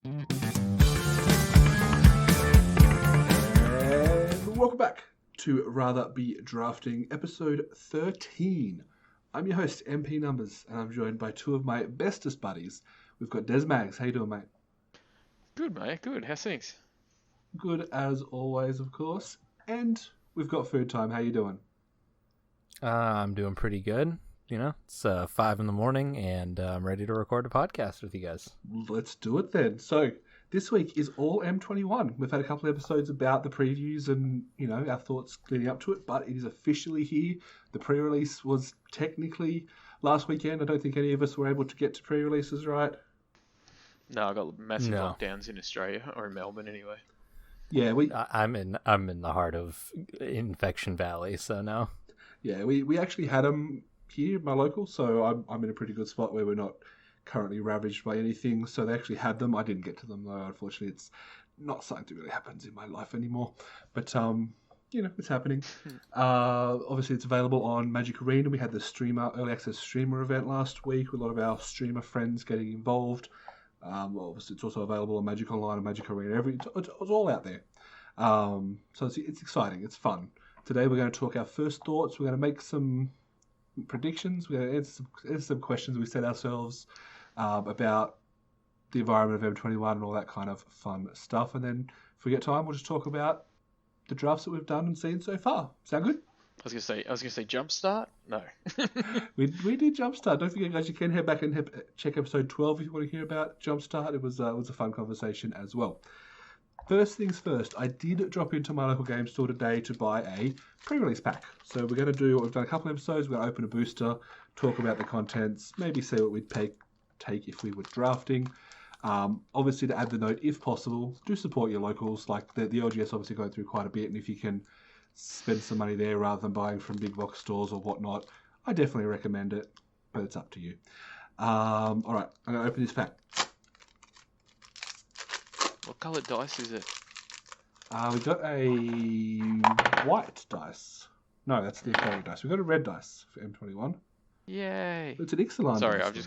And welcome back to Rather Be Drafting, episode 13. I'm your host, MP Numbers, and I'm joined by two of my bestest buddies. We've got Des Mags. How you doing, mate? Good, mate. Good. How's things? Good as always, of course. And we've got Food Time. How you doing? I'm doing pretty good. You know, it's 5 in the morning, and I'm ready to record a podcast with you guys. Let's do it then. So, this week is all M21. We've had a couple of episodes about the previews and, you know, our thoughts leading up to it, but it is officially here. The pre-release was technically last weekend. I don't think any of us were able to get to pre-releases, right? No, I got massive lockdowns in Australia, or in Melbourne anyway. Yeah, I'm in the heart of Infection Valley, so no. Yeah, we actually had them here, my local, so I'm in a pretty good spot where we're not currently ravaged by anything. So they actually had them. I didn't get to them though. Unfortunately, it's not something that really happens in my life anymore. But you know, it's happening. Obviously, it's available on Magic Arena. We had the early access streamer event last week with a lot of our streamer friends getting involved. Obviously, it's also available on Magic Online and Magic Arena. It's all out there. So it's exciting. It's fun. Today, we're going to talk our first thoughts. We're going to make some predictions. We're going to answer some questions we set ourselves about the environment of M21 and all that kind of fun stuff. And then, if we get time, we'll just talk about the drafts that we've done and seen so far. Sound good? I was gonna say Jumpstart. No. we did Jumpstart. Don't forget, guys, you can head back and check episode 12 if you want to hear about Jumpstart. It was a fun conversation as well. First things first, I did drop into my local game store today to buy a pre-release pack. So we're going to do what we've done a couple of episodes. We're going to open a booster, talk about the contents, maybe see what we'd take if we were drafting. Obviously, to add the note, if possible, do support your locals. Like the LGS obviously going through quite a bit, and if you can spend some money there rather than buying from big box stores or whatnot, I definitely recommend it, but it's up to you. All right, I'm going to open this pack. What coloured dice is it? We got a white dice. No, that's the Authority dice. We got a red dice for M21. Yay! It's an Ixalan. Sorry, dice.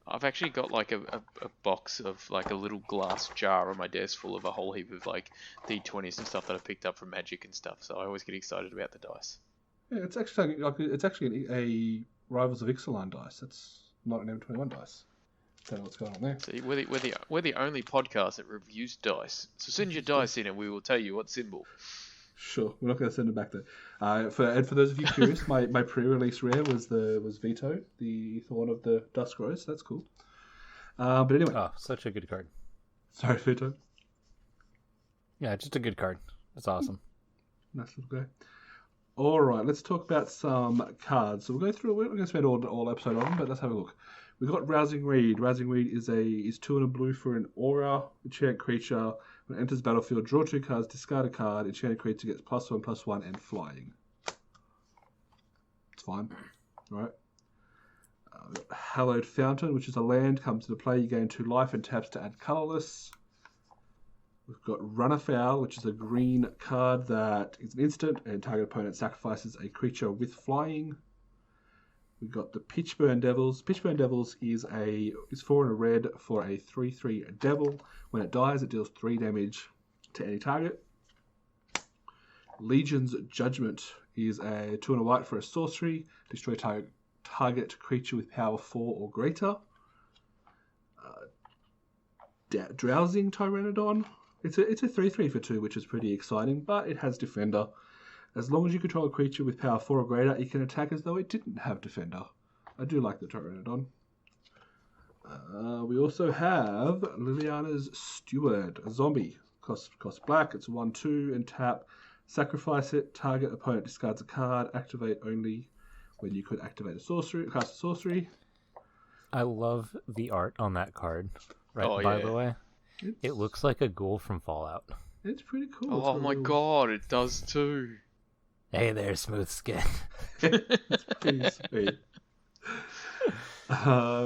I've actually got like a box of like a little glass jar on my desk full of a whole heap of like D20s and stuff that I picked up from Magic and stuff. So I always get excited about the dice. Yeah, it's actually a Rivals of Ixalan dice. It's not an M21 dice. Don't know what's going on there. See, we're the only podcast that reviews dice. So send your dice in, and we will tell you what symbol. Sure, we're not going to send it back there. For those of you curious, my pre-release rare was Vito, the Thorn of the Dusk Rose. That's cool. But anyway. Oh, such a good card. Sorry, Vito. Yeah, just a good card. That's awesome. Nice little guy. All right, let's talk about some cards. So we're not going to spend all episode on them, but let's have a look. We've got Rousing Reed. Rousing Reed is 2 and a blue for an aura enchant creature. When it enters battlefield, draw 2 cards, discard a card. Enchanted creature gets +1/+1 and flying. It's fine. All right. Hallowed Fountain, which is a land, comes into play. You gain 2 life and taps to add colorless. We've got Run Afoul, which is a green card that is an instant, and target opponent sacrifices a creature with flying. We've got the Pitchburn Devils. Pitchburn Devils is 4 and a red for a 3/3 devil. When it dies, it deals 3 damage to any target. Legion's Judgment is a 2 and a white for a sorcery. Destroy target creature with power 4 or greater. Drowsing Tyrannodon. It's a 3/3 for 2, which is pretty exciting, but it has Defender. As long as you control a creature with power 4 or greater, it can attack as though it didn't have Defender. I do like the Tyrannodon. We also have Liliana's Steward, a zombie. Cost black, it's 1/2 and tap. Sacrifice it, target opponent discards a card, activate only when you could activate cast a sorcery. I love the art on that card. Right, Oh, by yeah. the way. It looks like a ghoul from Fallout. It's pretty cool. Oh my god, it does too. Hey there, Smooth Skin. It's pretty sweet.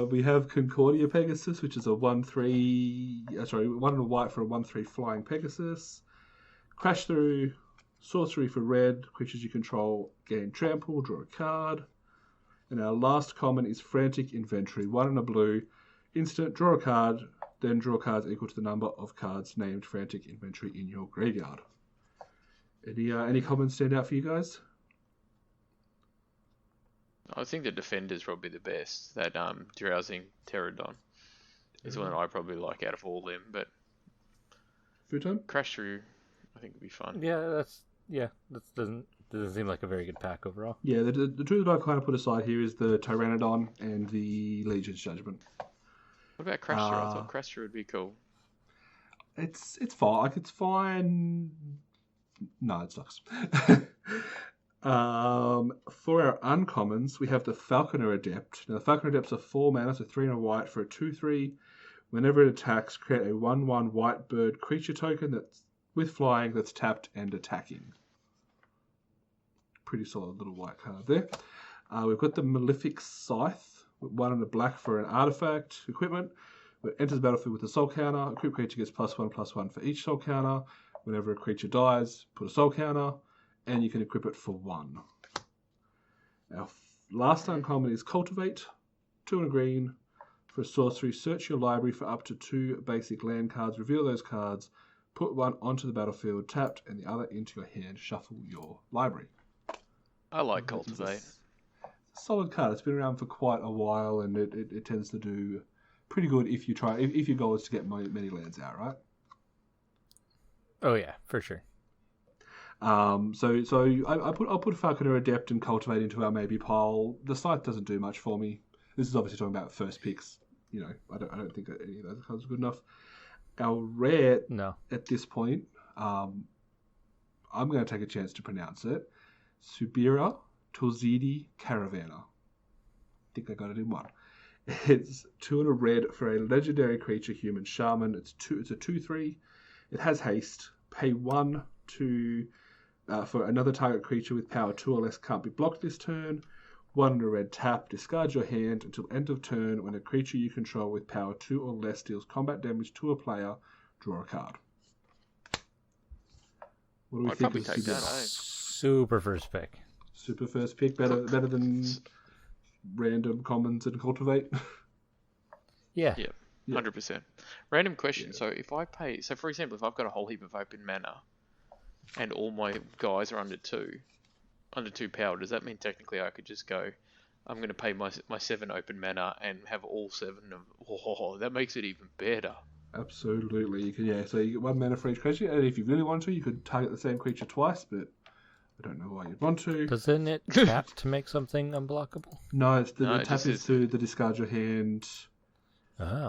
We have Concordia Pegasus, which is a 1/3. 1 and a white for a 1/3 flying Pegasus. Crash Through, sorcery for red. Creatures you control gain trample, draw a card. And our last common is Frantic Inventory. 1 and a blue. Instant, draw a card. then draw cards equal to the number of cards named Frantic Inventory in your graveyard. Any comments stand out for you guys? I think the Defender's probably the best. That Drowsing Pterodon is one that I probably like out of all them, but Futon? Crash Through, I think would be fun. That doesn't seem like a very good pack overall. Yeah, the two that I kind of put aside here is the Tyrannodon and the Legion's Judgment. What about Crash Through? I thought Crash Through would be cool. It's fine. Like, it's fine. No, it sucks. For our uncommons, we have the Falconer Adept. Now, the Falconer Adept's a 4 mana, so 3 and a white for a 2/3. Whenever it attacks, create a 1/1 white bird creature token that's with flying that's tapped and attacking. Pretty solid little white card there. We've got the Malefic Scythe, with 1 and a black for an artifact equipment. When it enters the battlefield with a soul counter, equipped creature gets +1/+1 for each soul counter. Whenever a creature dies, put a soul counter, and you can equip it for 1. Our last uncommon is Cultivate, 2 and a green. For a sorcery, search your library for up to 2 basic land cards, reveal those cards, put 1 onto the battlefield tapped, and the other into your hand. Shuffle your library. I like Cultivate. It's a solid card. It's been around for quite a while, and it tends to do pretty good if your goal is to get many lands out, right? Oh yeah, for sure. So I'll put Falconer Adept and Cultivate into our maybe pile. The site doesn't do much for me. This is obviously talking about first picks. You know, I don't think that any of those cards are good enough. Our rare at this point, I'm going to take a chance to pronounce it. Subira Tozidi Caravana. I think I got it in one. It's 2 and a red for a legendary creature, human shaman. It's a 2/3. It has haste. Pay 1 for another target creature with power 2 or less can't be blocked this turn. 1 and a red tap. Discard your hand until end of turn. When a creature you control with power 2 or less deals combat damage to a player, draw a card. What do we I'd think probably of take that, Super first pick. Super first pick, better than random commons and cultivate. Yeah. Yep, 100%. Random question. So if I pay, so for example, if I've got a whole heap of open mana, and all my guys are under 2 power, does that mean technically I could just go, I'm going to pay my 7 open mana and have all 7 of, oh, that makes it even better. Absolutely, you can. So you get 1 mana for each creature, and if you really want to, you could target the same creature twice, but I don't know why you'd want to. Doesn't it tap to make something unblockable? No, the tap is to the discard your hand.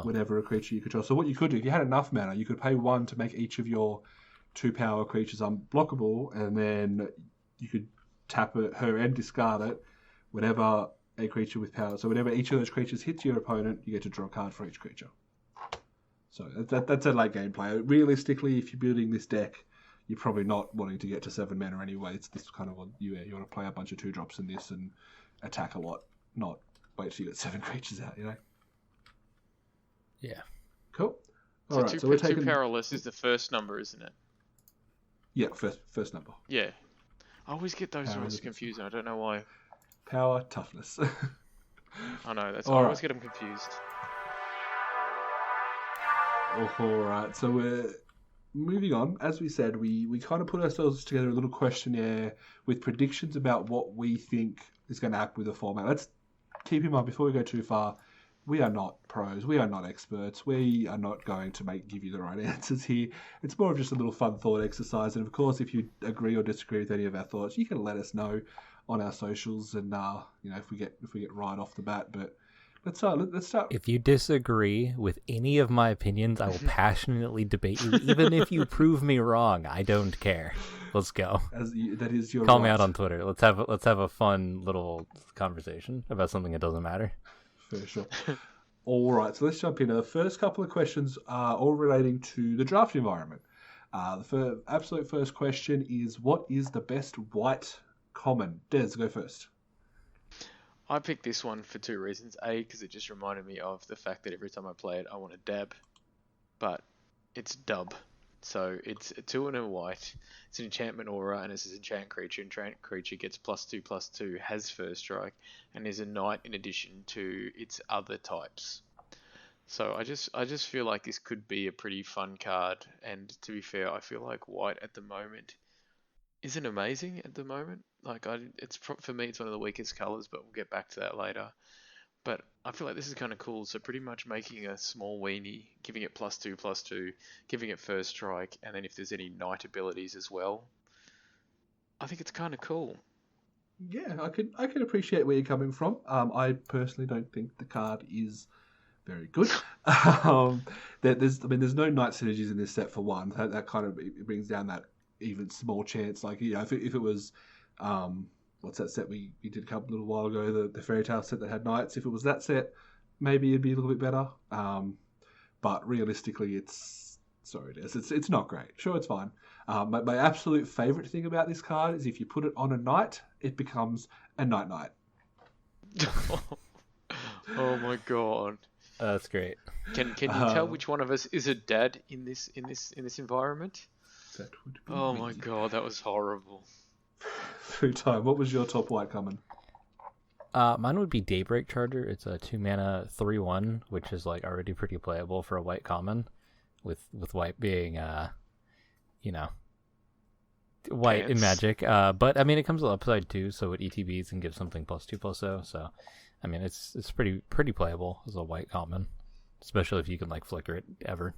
Whenever a creature you control. So what you could do, if you had enough mana, you could pay 1 to make each of your 2 power creatures unblockable, and then you could tap her and discard it whenever a creature with power. So whenever each of those creatures hits your opponent, you get to draw a card for each creature. So that's a late game play. Realistically, if you're building this deck, you're probably not wanting to get to 7 mana anyway. It's this kind of what you want to play a bunch of 2-drops in this and attack a lot, not wait till you get 7 creatures out, you know? Yeah. Cool. So, All right, so we're taking 2 power or less is the first number, isn't it? Yeah, first number. Yeah. I always get those Power ones confused. I don't know why. Power, toughness. I know, I All always right. get them confused. All right, so we're moving on. As we said, we kind of put ourselves together a little questionnaire with predictions about what we think is going to happen with the format. Let's keep in mind, before we go too far, we are not pros. We are not experts. We are not going to give you the right answers here. It's more of just a little fun thought exercise. And of course, if you agree or disagree with any of our thoughts, you can let us know on our socials. And if we get right off the bat. But let's start. If you disagree with any of my opinions, I will passionately debate you, even if you prove me wrong. I don't care. Let's go. That is your Call right. me out on Twitter. Let's have a fun little conversation about something that doesn't matter. For sure. All right, so let's jump in. The first couple of questions are all relating to the draft environment. The absolute first question is, what is the best white common? Des, go first. I picked this one for 2 reasons. A, because it just reminded me of the fact that every time I play it, I want to dab. But it's dub. So it's a 2 and a white. It's an enchantment aura, and it's an enchant creature. Enchant creature gets +2/+2, has first strike, and is a knight in addition to its other types. So I just feel like this could be a pretty fun card. And to be fair, I feel like white at the moment isn't amazing at the moment. Like for me, it's one of the weakest colors, but we'll get back to that later. But I feel like this is kind of cool. So pretty much making a small weenie, giving it +2/+2, giving it first strike, and then if there's any knight abilities as well, I think it's kind of cool. Yeah, I can appreciate where you're coming from. I personally don't think the card is very good. There's no knight synergies in this set for one. That kind of it brings down that even small chance. Like if it was, what's that set we did a couple little while ago, the fairy tale set that had knights. If it was that set, maybe it'd be a little bit better. But realistically, it's not great. Sure, it's fine. My absolute favorite thing about this card is if you put it on a knight, it becomes a knight. Oh my god. That's great. Can you tell which one of us is a dad in this environment? That would be Oh me. my god, that was horrible. Food time. What was your top white common? Mine would be Daybreak Charger. It's a 2-mana 3/1, which is like already pretty playable for a white common, with white being white in Pants. Magic. But I mean it comes with upside too, so it ETBs and gives something +2/+0. So I mean it's pretty playable as a white common, especially if you can like flicker it ever.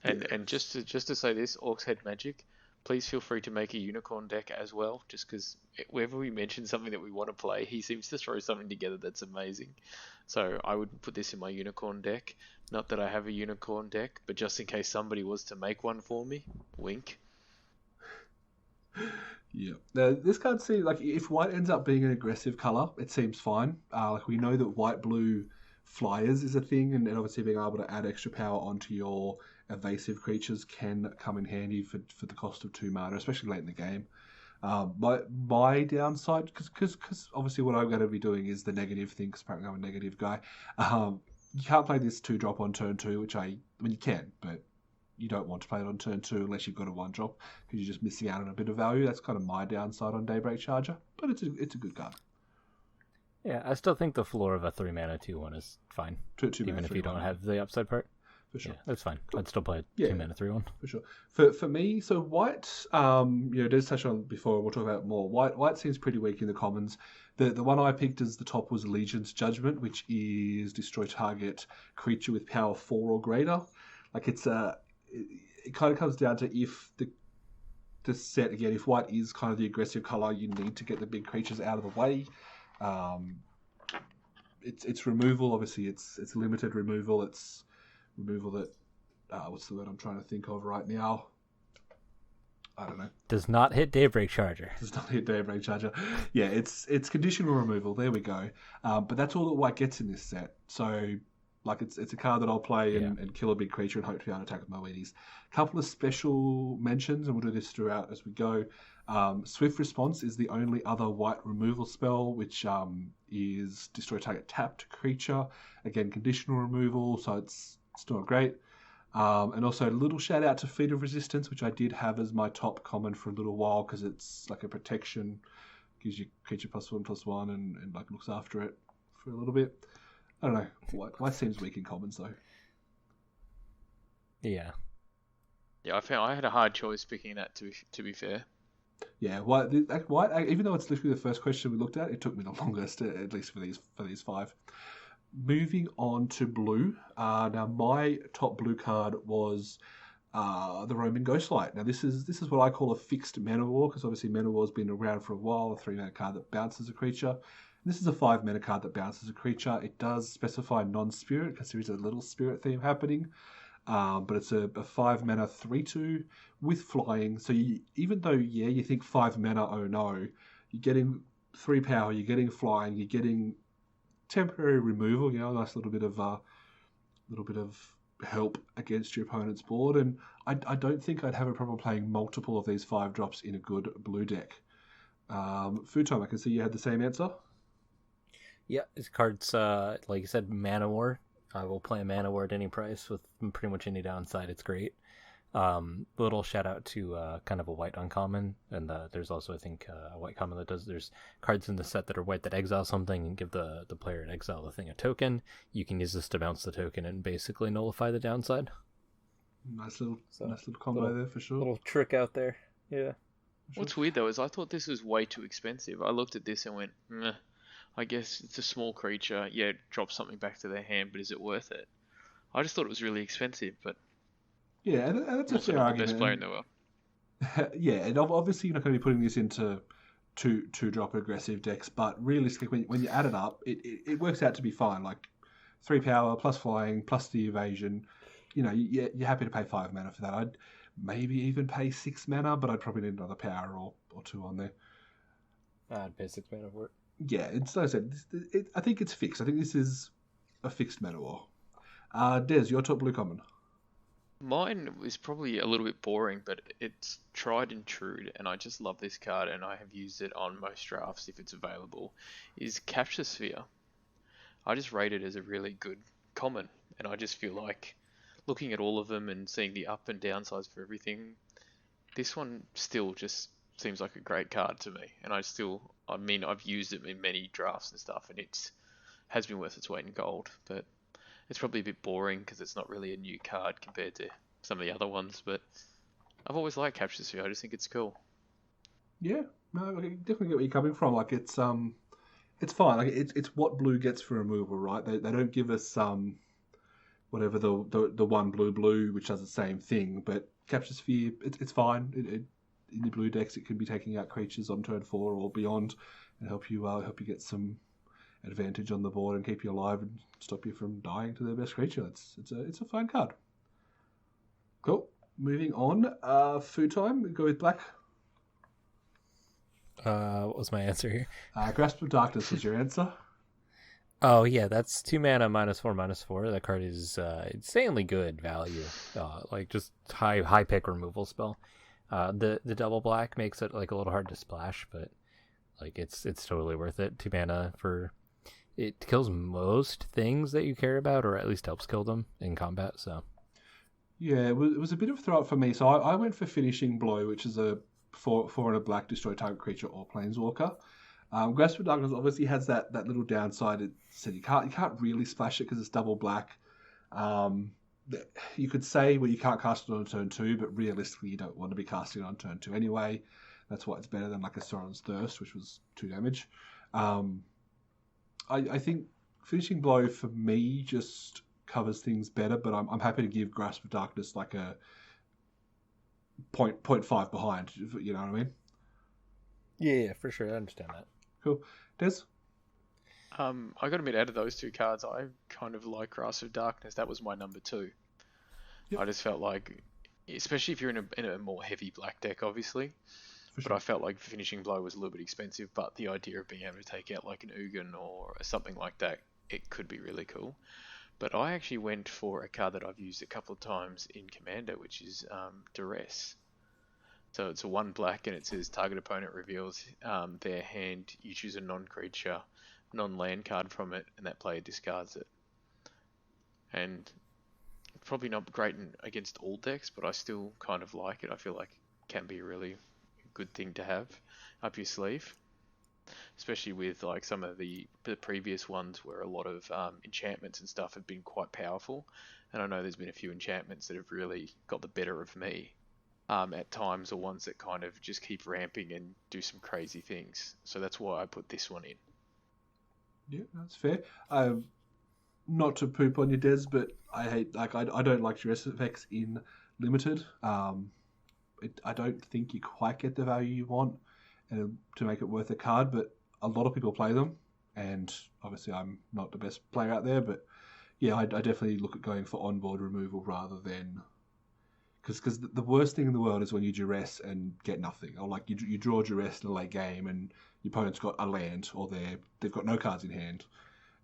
And just to say this, Orcs Head Magic, please feel free to make a unicorn deck as well, just because whenever we mention something that we want to play, he seems to throw something together that's amazing. So I would put this in my unicorn deck. Not that I have a unicorn deck, but just in case somebody was to make one for me, wink. Yeah. Now, this card seems like if white ends up being an aggressive color, it seems fine. Like we know that white blue flyers is a thing, and obviously being able to add extra power onto your evasive creatures can come in handy for the cost of 2 mana, especially late in the game. My downside, because obviously what I'm going to be doing is the negative thing, because apparently I'm a negative guy. You can't play this 2-drop on turn 2, which I mean you can, but you don't want to play it on turn 2 unless you've got a 1-drop, because you're just missing out on a bit of value. That's kind of my downside on Daybreak Charger, but it's a good card. Yeah, I still think the floor of a 3-mana 2/1 is fine, even if you don't have the upside part. For sure. Yeah, that's fine. I'd still play a Yeah. 2-mana 3/1. For sure. For me, so white, Des touched on before, we'll talk about more. White seems pretty weak in the commons. The one I picked as the top was Legion's Judgment, which is destroy target creature with power 4 or greater. Like it kind of comes down to if the set again, if white is kind of the aggressive color, you need to get the big creatures out of the way. It's removal, obviously it's limited removal. It's removal that what's the word I'm trying to think of right now? I don't know. Does not hit Daybreak Charger. Does not hit Daybreak Charger. Yeah, it's conditional removal. There we go. But that's all that white gets in this set. So like it's a card that I'll play and kill a big creature and hope to be able to attack with my weenies. A couple of special mentions, and we'll do this throughout as we go. Swift Response is the only other white removal spell, which is destroy target tapped creature. Again, conditional removal, so it's still great. And also a little shout out to Feat of Resistance, which I did have as my top common for a little while because it's like a protection, gives you creature +1/+1 and like looks after it for a little bit. I don't know. White seems weak in commons though. Yeah. Yeah, I had a hard choice picking that to be fair. Yeah, white. Even though it's literally the first question we looked at, it took me the longest, at least for these 5. Moving on to blue. Now my top blue card was the Roman Ghostlight. Now this is what I call a fixed mana war, because obviously mana war's been around for a while. A 3-mana card that bounces a creature. This is a 5-mana card that bounces a creature. It does specify non-spirit because there is a little spirit theme happening. But it's a 5-mana 3/2 with flying. So even though you think 5 mana, oh no, you're getting 3 power, you're getting flying, you're getting temporary removal. A nice little bit of help against your opponent's board. And I don't think I'd have a problem playing multiple of these 5-drops in a good blue deck. Food Time, I can see you had the same answer. Yeah, this card's like you said, Mana War. I will play a Mana War at any price with pretty much any downside. It's great. Little shout out to kind of a white uncommon, and there's also I think a white common that does. There's cards in the set that are white that exile something and give the player at exile the thing a token. You can use this to bounce the token and basically nullify the downside. Nice little combo there for sure. Little trick out there. Yeah. What's weird though is I thought this was way too expensive. I looked at this and went, meh. I guess it's a small creature. Yeah, drop something back to their hand, but is it worth it? I just thought it was really expensive, but yeah, and that's a also fair not argument. the best player in the world. Yeah, and obviously you're not going to be putting this into two drop aggressive decks, but realistically, when you add it up, it works out to be fine. Like 3 power plus flying plus the evasion. You know, you're happy to pay 5 mana for that. I'd maybe even pay 6 mana, but I'd probably need another power or 2 on there. I'd pay 6 mana for it. Yeah, it's like I said. I think it's fixed. I think this is a fixed mana war. Des, your top blue common. Mine is probably a little bit boring, but it's tried and true, and I just love this card, and I have used it on most drafts if it's available, is Capture Sphere. I just rate it as a really good common, and I just feel like looking at all of them and seeing the up and down sides for everything, this one still just seems like a great card to me, and I've used it in many drafts and stuff, and it has been worth its weight in gold, but it's probably a bit boring because it's not really a new card compared to some of the other ones, but I've always liked Capture Sphere. I just think it's cool. Yeah, no, I definitely get where you're coming from. Like it's fine. Like it's what blue gets for removal, right? They don't give us whatever the one blue which does the same thing, but Capture Sphere it's fine. In the blue decks, it can be taking out creatures on turn 4 or beyond, and help you get some advantage on the board and keep you alive and stop you from dying to their best creature. It's a fine card. Cool. Moving on. Food time. We go with black. What was my answer here? Grasp of Darkness was your answer. Oh yeah, that's 2 mana -4/-4. That card is insanely good value. Like just high pick removal spell. The double black makes it like a little hard to splash, but like it's totally worth it. 2 mana for it kills most things that you care about, or at least helps kill them in combat. So yeah, it was a bit of a throw up for me. So I went for Finishing Blow, which is a 4 and a black, destroy target creature or planeswalker. Grasp of Darkness obviously has that little downside. It said you can't really splash it because it's double black. You could say, well, you can't cast it on turn 2, but realistically, you don't want to be casting it on turn 2 anyway. That's why it's better than like a Sauron's Thirst, which was 2 damage. I think Finishing Blow for me just covers things better, but I'm happy to give Grasp of Darkness like a 0.5 behind. You know what I mean? yeah, for sure, I understand that. Cool. Des? I got to admit, out of those 2 cards, I kind of like Grasp of Darkness. That was my number 2. Yep. I just felt like, especially if you're in a more heavy black deck, obviously. But I felt like Finishing Blow was a little bit expensive, but the idea of being able to take out like an Ugin or something like that, it could be really cool. But I actually went for a card that I've used a couple of times in Commander, which is Duress. So it's a 1 black, and it says target opponent reveals their hand. You choose a non-creature, non-land card from it, and that player discards it. And probably not great against all decks, but I still kind of like it. I feel like it can be a really good thing to have up your sleeve, especially with like some of the previous ones where a lot of enchantments and stuff have been quite powerful, and I know there's been a few enchantments that have really got the better of me at times, or ones that kind of just keep ramping and do some crazy things. So that's why I put this one in. Yeah, that's fair. Not to poop on your Des, but I don't like duress effects in limited. I don't think you quite get the value you want to make it worth a card, but a lot of people play them, and obviously I'm not the best player out there, but yeah, I definitely look at going for onboard removal rather than... Because the worst thing in the world is when you duress and get nothing, or like you draw duress in a late game and your opponent's got a land, or they've got no cards in hand,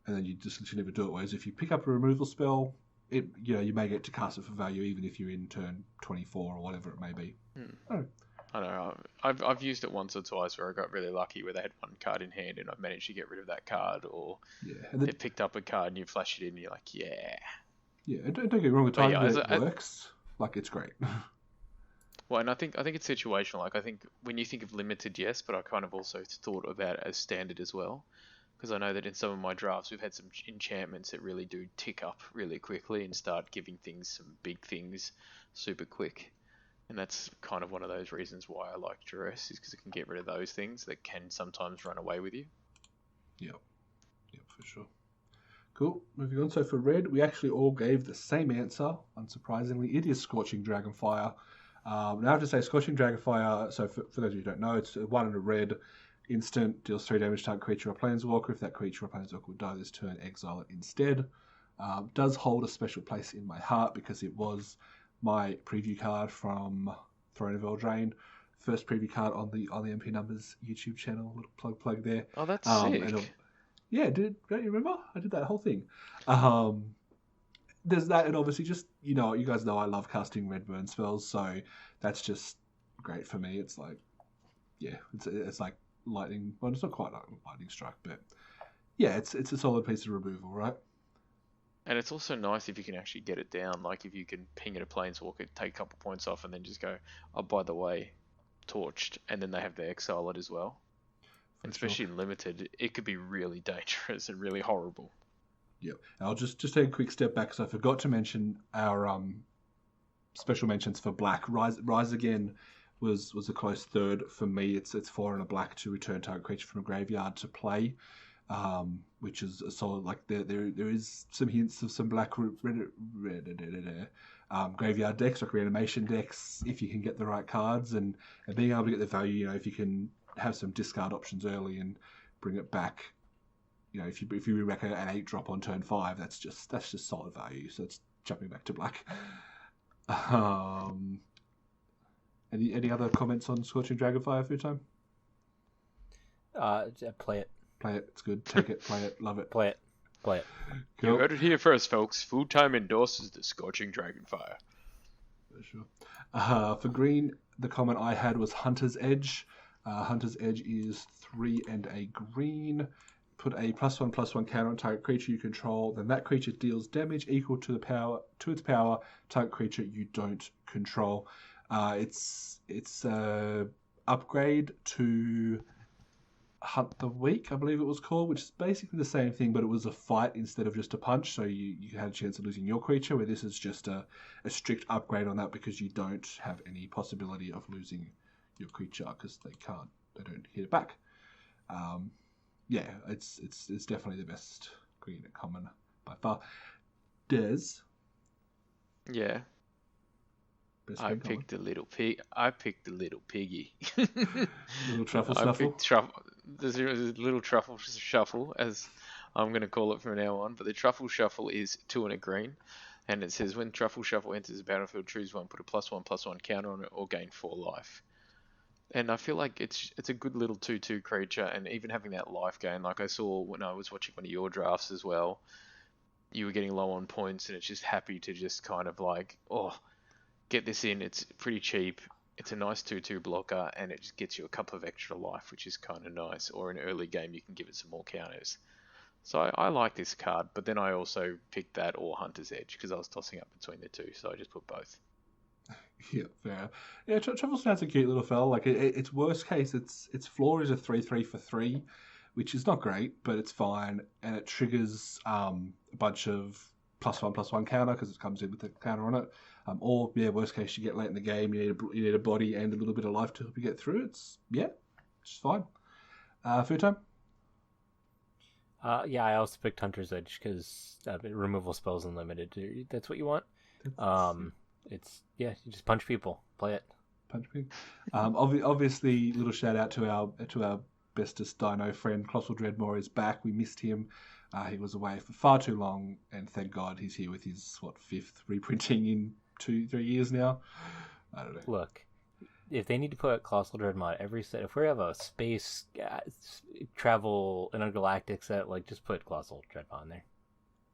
and then you just literally never do it. Whereas if you pick up a removal spell, you may get to cast it for value even if you're in turn 24 or whatever it may be. Oh. I don't know. I've used it once or twice where I got really lucky where they had 1 card in hand and I've managed to get rid of that card, or they picked up a card and you flash it in and you're like, yeah. Yeah, and don't get me wrong, the time it works. Like, it's great. Well, and I think it's situational. Like I think when you think of limited, yes, but I kind of also thought about it as standard as well. Because I know that in some of my drafts we've had some enchantments that really do tick up really quickly and start giving things some big things super quick. And that's kind of one of those reasons why I like duress is because it can get rid of those things that can sometimes run away with you. Yep, yep, for sure. Cool. Moving on. So for red, we actually all gave the same answer. Unsurprisingly, it is Scorching Dragonfire. Now I have to say, Scorching Dragonfire. So for those of you who don't know, it's one in a red. Instant, deals 3 damage to target creature or planeswalker. If that creature or planeswalker will die this turn, exile it instead. Does hold a special place in my heart because it was my preview card from Throne of Eldraine. First preview card on the MP Numbers YouTube channel. Little plug there. Oh, that's sick. Yeah, don't you remember? I did that whole thing. There's that, and obviously just, you guys know I love casting red burn spells, so that's just great for me. It's like, yeah, it's like lightning. Well, it's not quite like lightning strike, but yeah, it's a solid piece of removal, right? And it's also nice if you can actually get it down. Like if you can ping it a planeswalker, take a couple points off, and then just go, oh, by the way, torched, and then they have the exile it as well. And especially in limited, it could be really dangerous and really horrible. Yep. I'll just take a quick step back because I forgot to mention our special mentions for black. Rise Again was a close third for me. It's 4 and a black to return target creature from a graveyard to play, which is a solid. Like there is some hints of some black graveyard decks, like reanimation decks, if you can get the right cards and being able to get the value. If you can have some discard options early and bring it back. If you wreck an 8 drop on turn 5, that's just solid value. So it's jumping back to black. Any other comments on Scorching Dragonfire for your time? Play it. Play it. It's good. Take it. Play it. Love it. Play it. Play it. Cool. You heard it here first, folks. Food Time endorses the Scorching Dragonfire. For sure. For green, the comment I had was Hunter's Edge. Hunter's Edge is 3 and a green. Put a +1/+1 counter on target creature you control. Then that creature deals damage equal to its power. Target creature you don't control. It's upgrade to Hunt the Weak, I believe it was called, which is basically the same thing, but it was a fight instead of just a punch. So you had a chance of losing your creature. Where this is just a strict upgrade on that because you don't have any possibility of losing your creature because they don't hit it back. Yeah, it's definitely the best green at common by far. Des. Yeah. I picked the little pig. I picked the little piggy. Little truffle shuffle. There's a little truffle shuffle, as I'm going to call it from now on. But the truffle shuffle is 2 and a green, and it says when truffle shuffle enters the battlefield, choose one, put a +1/+1 counter on it, or gain 4 life. And I feel like it's a good little 2/2 creature, and even having that life gain, like I saw when I was watching one of your drafts as well, you were getting low on points, and it's just happy to just kind of like, get this in. It's pretty cheap. It's a nice 2/2 blocker, and it just gets you a couple of extra life, which is kind of nice. Or in early game, you can give it some more counters. So I like this card, but then I also picked that or Hunter's Edge because I was tossing up between the two, so I just put both. Yeah, fair. Yeah, Truffle Snout's a cute little fella. Like its worst case, its floor is a 3/3 for 3, which is not great, but it's fine, and it triggers a bunch of +1/+1 counter because it comes in with the counter on it. Or worst case, you get late in the game, you need a body and a little bit of life to help you get through. It's fine. For your time. Yeah, I also picked Hunter's Edge because removal spells unlimited. That's what you want. You just punch people. Play it. Punch people. Obviously, little shout out to our bestest Dino friend, Colossal Dreadmore is back. We missed him. He was away for far too long, and thank God he's here with his 5th reprinting in 2-3 years now. I don't know. Look, if they need to put Colossal Dreadmore every set, if we have a space travel intergalactic set, like just put Colossal Dreadmore in there.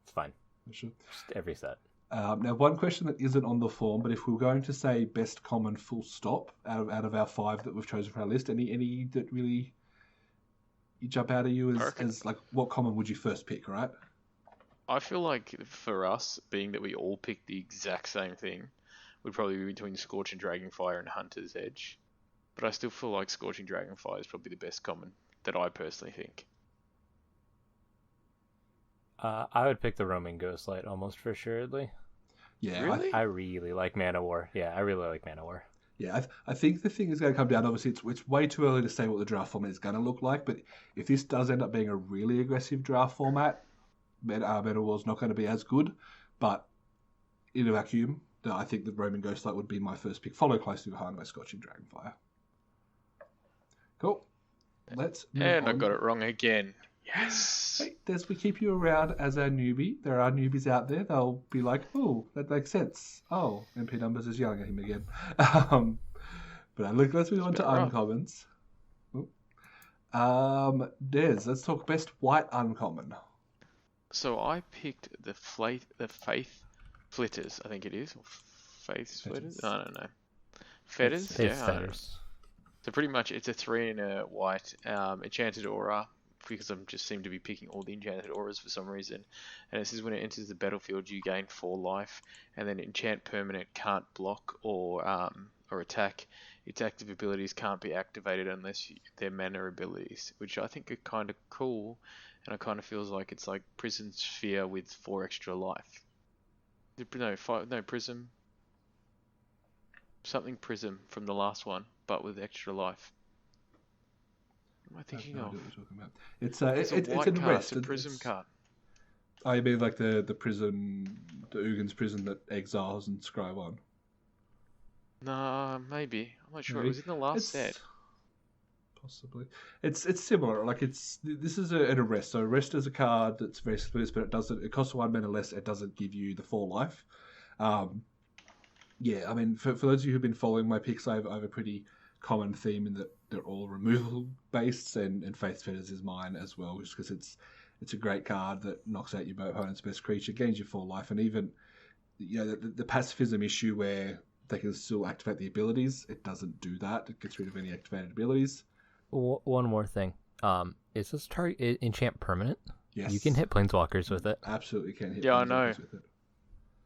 It's fine. Sure. Just every set. Now, one question that isn't on the form, but if we were going to say best common full stop out of our 5 that we've chosen for our list, any that really you jump out at you as like what common would you first pick, right? I feel like for us, being that we all picked the exact same thing, would probably be between Scorching Dragonfire and Hunter's Edge. But I still feel like Scorching Dragonfire is probably the best common that I personally think. I would pick the Roaming Ghostlight almost for assuredly. Yeah, Really? I really like Mana War. Yeah, I really like Mana War. yeah. I think the thing is going to come down. Obviously, it's way too early to say what the draft format is going to look like. But if this does end up being a really aggressive draft format, Meta War's not going to be as good. But in a vacuum, I think the Roman Ghostlight would be my first pick, followed closely behind by Scorching Dragonfire. Cool. Let's move And I on. got it wrong again. Yes. Hey, Des, we keep you around as our newbie. There are newbies out there. They'll be like, oh, that makes sense. Oh, MP Numbers is yelling at him again. But look, let's move on to rough. uncommons. Des, let's talk best white uncommon. So I picked the Faith Flitters, I think it is. Or Faith Flitters? I don't know. Fetters? Faith I don't know. Fetters. So pretty much it's a 3 and a white enchanted aura, because I'm just seem to be picking all the enchanted auras for some reason. And it says when it enters the battlefield you gain 4 life, and then enchant permanent can't block or attack. Its active abilities can't be activated unless they're mana abilities, which I think are kind of cool, and it kind of feels like it's like Prison Sphere with 4 extra life. No, Prism. Something Prism from the last one, but with extra life. What am I thinking I of? know what you're talking about. It's It's a white an card. arrest. It's a Prism card. Oh, you mean like the prison, the Ugin's prison that exiles and scribe on? No, maybe. I'm not sure. Maybe. It was in the last set. Possibly. It's similar. Like this is an arrest. So arrest is a card that's very similar, but it costs 1 mana less. It doesn't give you the 4 life. Yeah, I mean, for those of you who've been following my picks, I have a pretty common theme in that they're all removal based, and Faith Fetters is mine as well, just because it's a great card that knocks out your opponent's best creature, gains you 4 life, and even the pacifism issue where they can still activate the abilities, it doesn't do that. It gets rid of any activated abilities. One more thing. Is this target enchant permanent? Yes, You can hit planeswalkers with it. absolutely can hit. Yeah, I know. with it.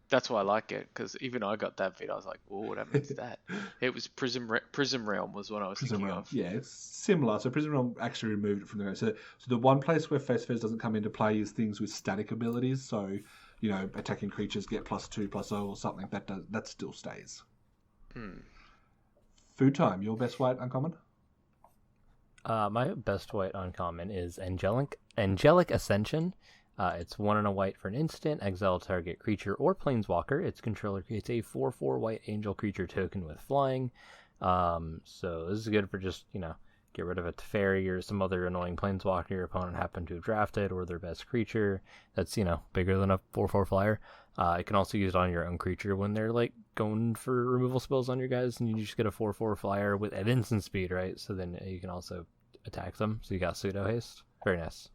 That's why I like it, because even I got that bit. I was like, "Oh, what means that?" It was Prism Realm was what I was Prism thinking Realm. of. Yeah, it's similar. So Prism Realm actually removed it from the game. So the one place where Faith Fetters doesn't come into play is things with static abilities. So attacking creatures get +2/+0 or something. That still stays. Food time. Your best white uncommon. My best white uncommon is Angelic Ascension. It's 1 and a white for an instant. Exile target creature or planeswalker. Its controller creates a 4/4 white angel creature token with flying. So this is good for just get rid of a Teferi or some other annoying planeswalker your opponent happened to have drafted, or their best creature that's bigger than a 4/4 flyer. It can also use it on your own creature when they're like going for removal spells on your guys, and you just get a 4/4 flyer with at instant speed, right? So then you can also attack them. So you got pseudo haste. Very nice.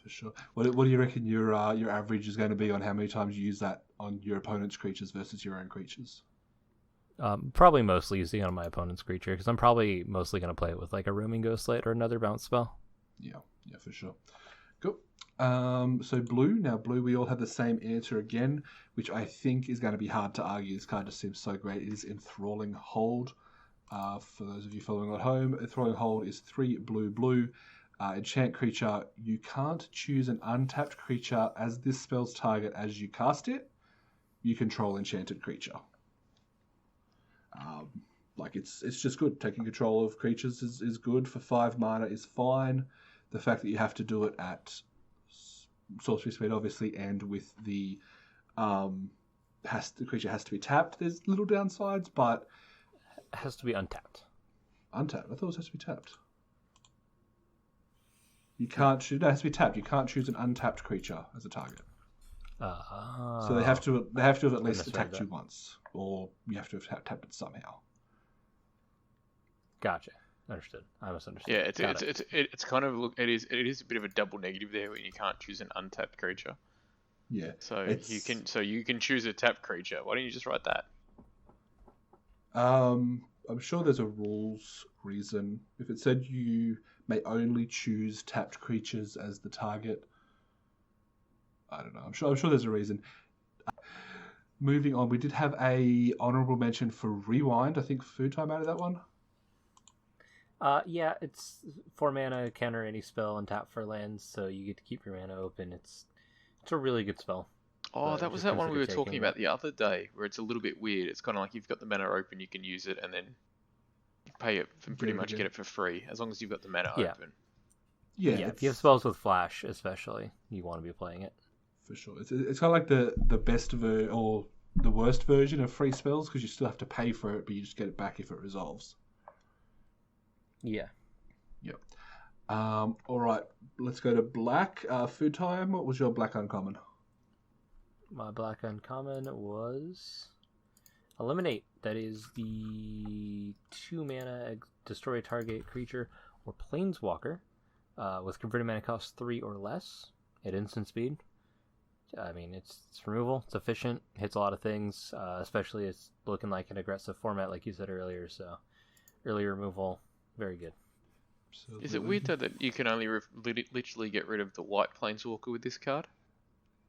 For sure. What do you reckon your average is going to be on how many times you use that on your opponent's creatures versus your own creatures? Probably mostly using it on my opponent's creature, because I'm probably mostly going to play it with like a Roaming Ghostlight or another bounce spell. Yeah, for sure. Cool. So blue. Now blue, we all had the same answer again, which I think is going to be hard to argue. This card just seems so great. It is Enthralling Hold. For those of you following at home, Enthralling Hold is 3 blue. Enchant creature. You can't choose an untapped creature as this spell's target as you cast it. You control enchanted creature. It's just good. Taking control of creatures is good. For 5 mana is fine. The fact that you have to do it at sorcery speed, obviously, and with the creature has to be tapped. There's little downsides, but It has to be untapped. Untapped. I thought it was supposed to be tapped. You can't choose. No, it has to be tapped. You can't choose an untapped creature as a target. So they have to have at least attacked you once, or you have to have tapped it somehow. Gotcha. Understood. I misunderstood. Yeah, it's kind of it is a bit of a double negative there when you can't choose an untapped creature. Yeah. So you can choose a tapped creature. Why don't you just write that? I'm sure there's a rules reason. If it said you may only choose tapped creatures as the target, I don't know. I'm sure there's a reason. moving on, we did have a honorable mention for Rewind. I think Food Time added that one. Yeah, it's 4 mana, counter any spell, and tap for lands, so you get to keep your mana open. It's a really good spell. Oh, that was that one we were talking about it. the other day, where it's a little bit weird. It's kind of like you've got the mana open, you can use it, and then you pay it and pretty much get it for free, as long as you've got the mana open. Yeah, if you have spells with flash, especially, you want to be playing it. For sure. It's kind of like the best or the worst version of free spells, because you still have to pay for it, but you just get it back if it resolves. Yeah. Yep. All right, let's go to black. Food Time. What was your black uncommon? My black uncommon was Eliminate. That is the 2 mana destroy target creature or planeswalker with converted mana cost 3 or less at instant speed. I mean, it's removal. It's efficient. Hits a lot of things. Especially it's looking like an aggressive format, like you said earlier. So early removal, very good. Absolutely. Is it weird though that you can only literally get rid of the white planeswalker with this card?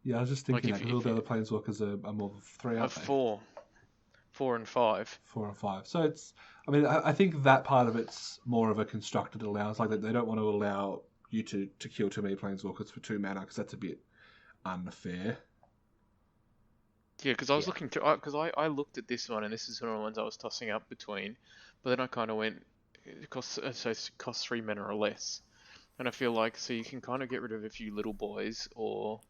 Yeah, I was just thinking Like that all the other planeswalkers are more of 3, aren't they? 4 and 5. 4 and 5. So it's, I mean, I think that part of it's more of a constructed allowance, like that they don't want to allow you to kill too many planeswalkers for 2 mana, because that's a bit unfair. Yeah, because I was looking to, because I looked at this one, and this is one of the ones I was tossing up between, but then I kind of went, it costs 3 mana or less, and I feel like so you can kind of get rid of a few little boys or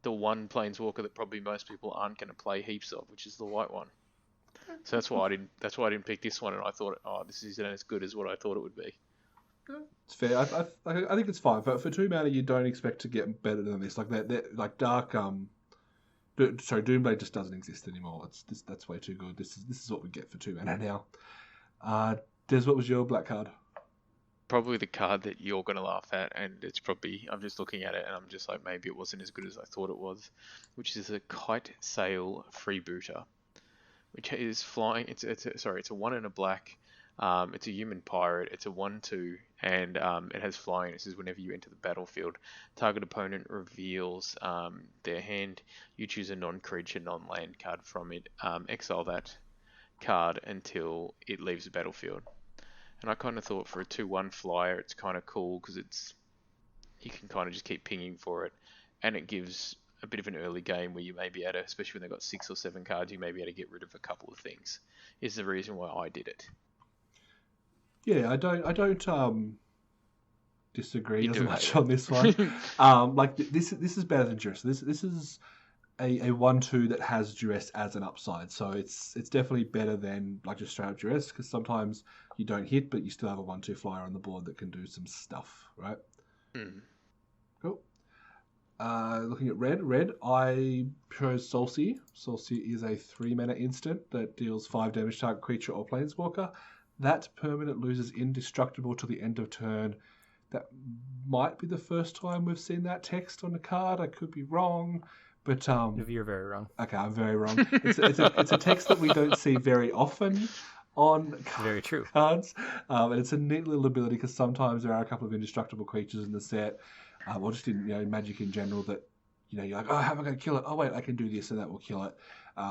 the one planeswalker that probably most people aren't going to play heaps of, which is the white one. So that's why I didn't pick this one, and I thought, oh, this isn't as good as what I thought it would be. It's fair. I think it's fine. For 2 mana, you don't expect to get better than this. Like that, like Dark. Sorry, Doomblade just doesn't exist anymore. That's way too good. This is what we get for 2 mana now. Des, what was your black card? Probably the card that you're going to laugh at, and it's probably, I'm just looking at it and I'm just like, maybe it wasn't as good as I thought it was, which is a Kite Sail Freebooter, which is flying. It's a 1 and a black. It's a human pirate. It's a 1/2, and it has flying. It says whenever you enter the battlefield, target opponent reveals their hand. You choose a non-creature, non-land card from it. Exile that card until it leaves the battlefield. And I kind of thought for a 2/1 flyer, it's kind of cool because you can kind of just keep pinging for it, and it gives a bit of an early game where you may be able to, especially when they've got 6 or 7 cards, you may be able to get rid of a couple of things. Is the reason why I did it. Yeah, I don't disagree as much on this one. This is better than Duress. This is a 1/2 that has Duress as an upside, so it's definitely better than like just straight up Duress, because sometimes you don't hit, but you still have a 1/2 flyer on the board that can do some stuff, right? Cool. Looking at red, I chose Solci. Solci is a 3 mana instant that deals 5 damage to target creature or planeswalker. That permanent loses indestructible till the end of turn. That might be the first time we've seen that text on the card. I could be wrong, but You're very wrong. Okay, I'm very wrong. It's a text that we don't see very often on very true cards, and it's a neat little ability because sometimes there are a couple of indestructible creatures in the set, or just in Magic in general that you're like, oh, how am I going to kill it? Oh wait, I can do this, and that will kill it.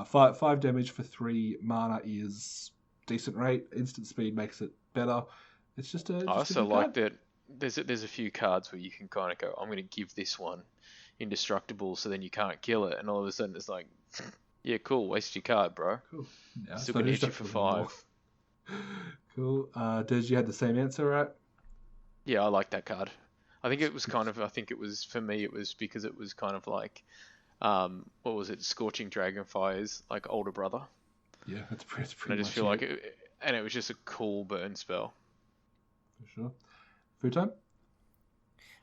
5 damage for 3 mana is decent rate. Instant speed makes it better. It's just a. I also like that. There's a few cards where you can kind of go, I'm going to give this one indestructible, so then you can't kill it, and all of a sudden it's like, yeah, cool, waste your card, bro. Cool. Yeah, still going to hit you for 5. Cool. Des, you had the same answer, right? Yeah, I like that card. I think it was for me, it was because it was kind of like, what was it, Scorching Dragonfire's like older brother. Yeah, it's pretty and I just feel like it, and it was just a cool burn spell. For sure. Food time?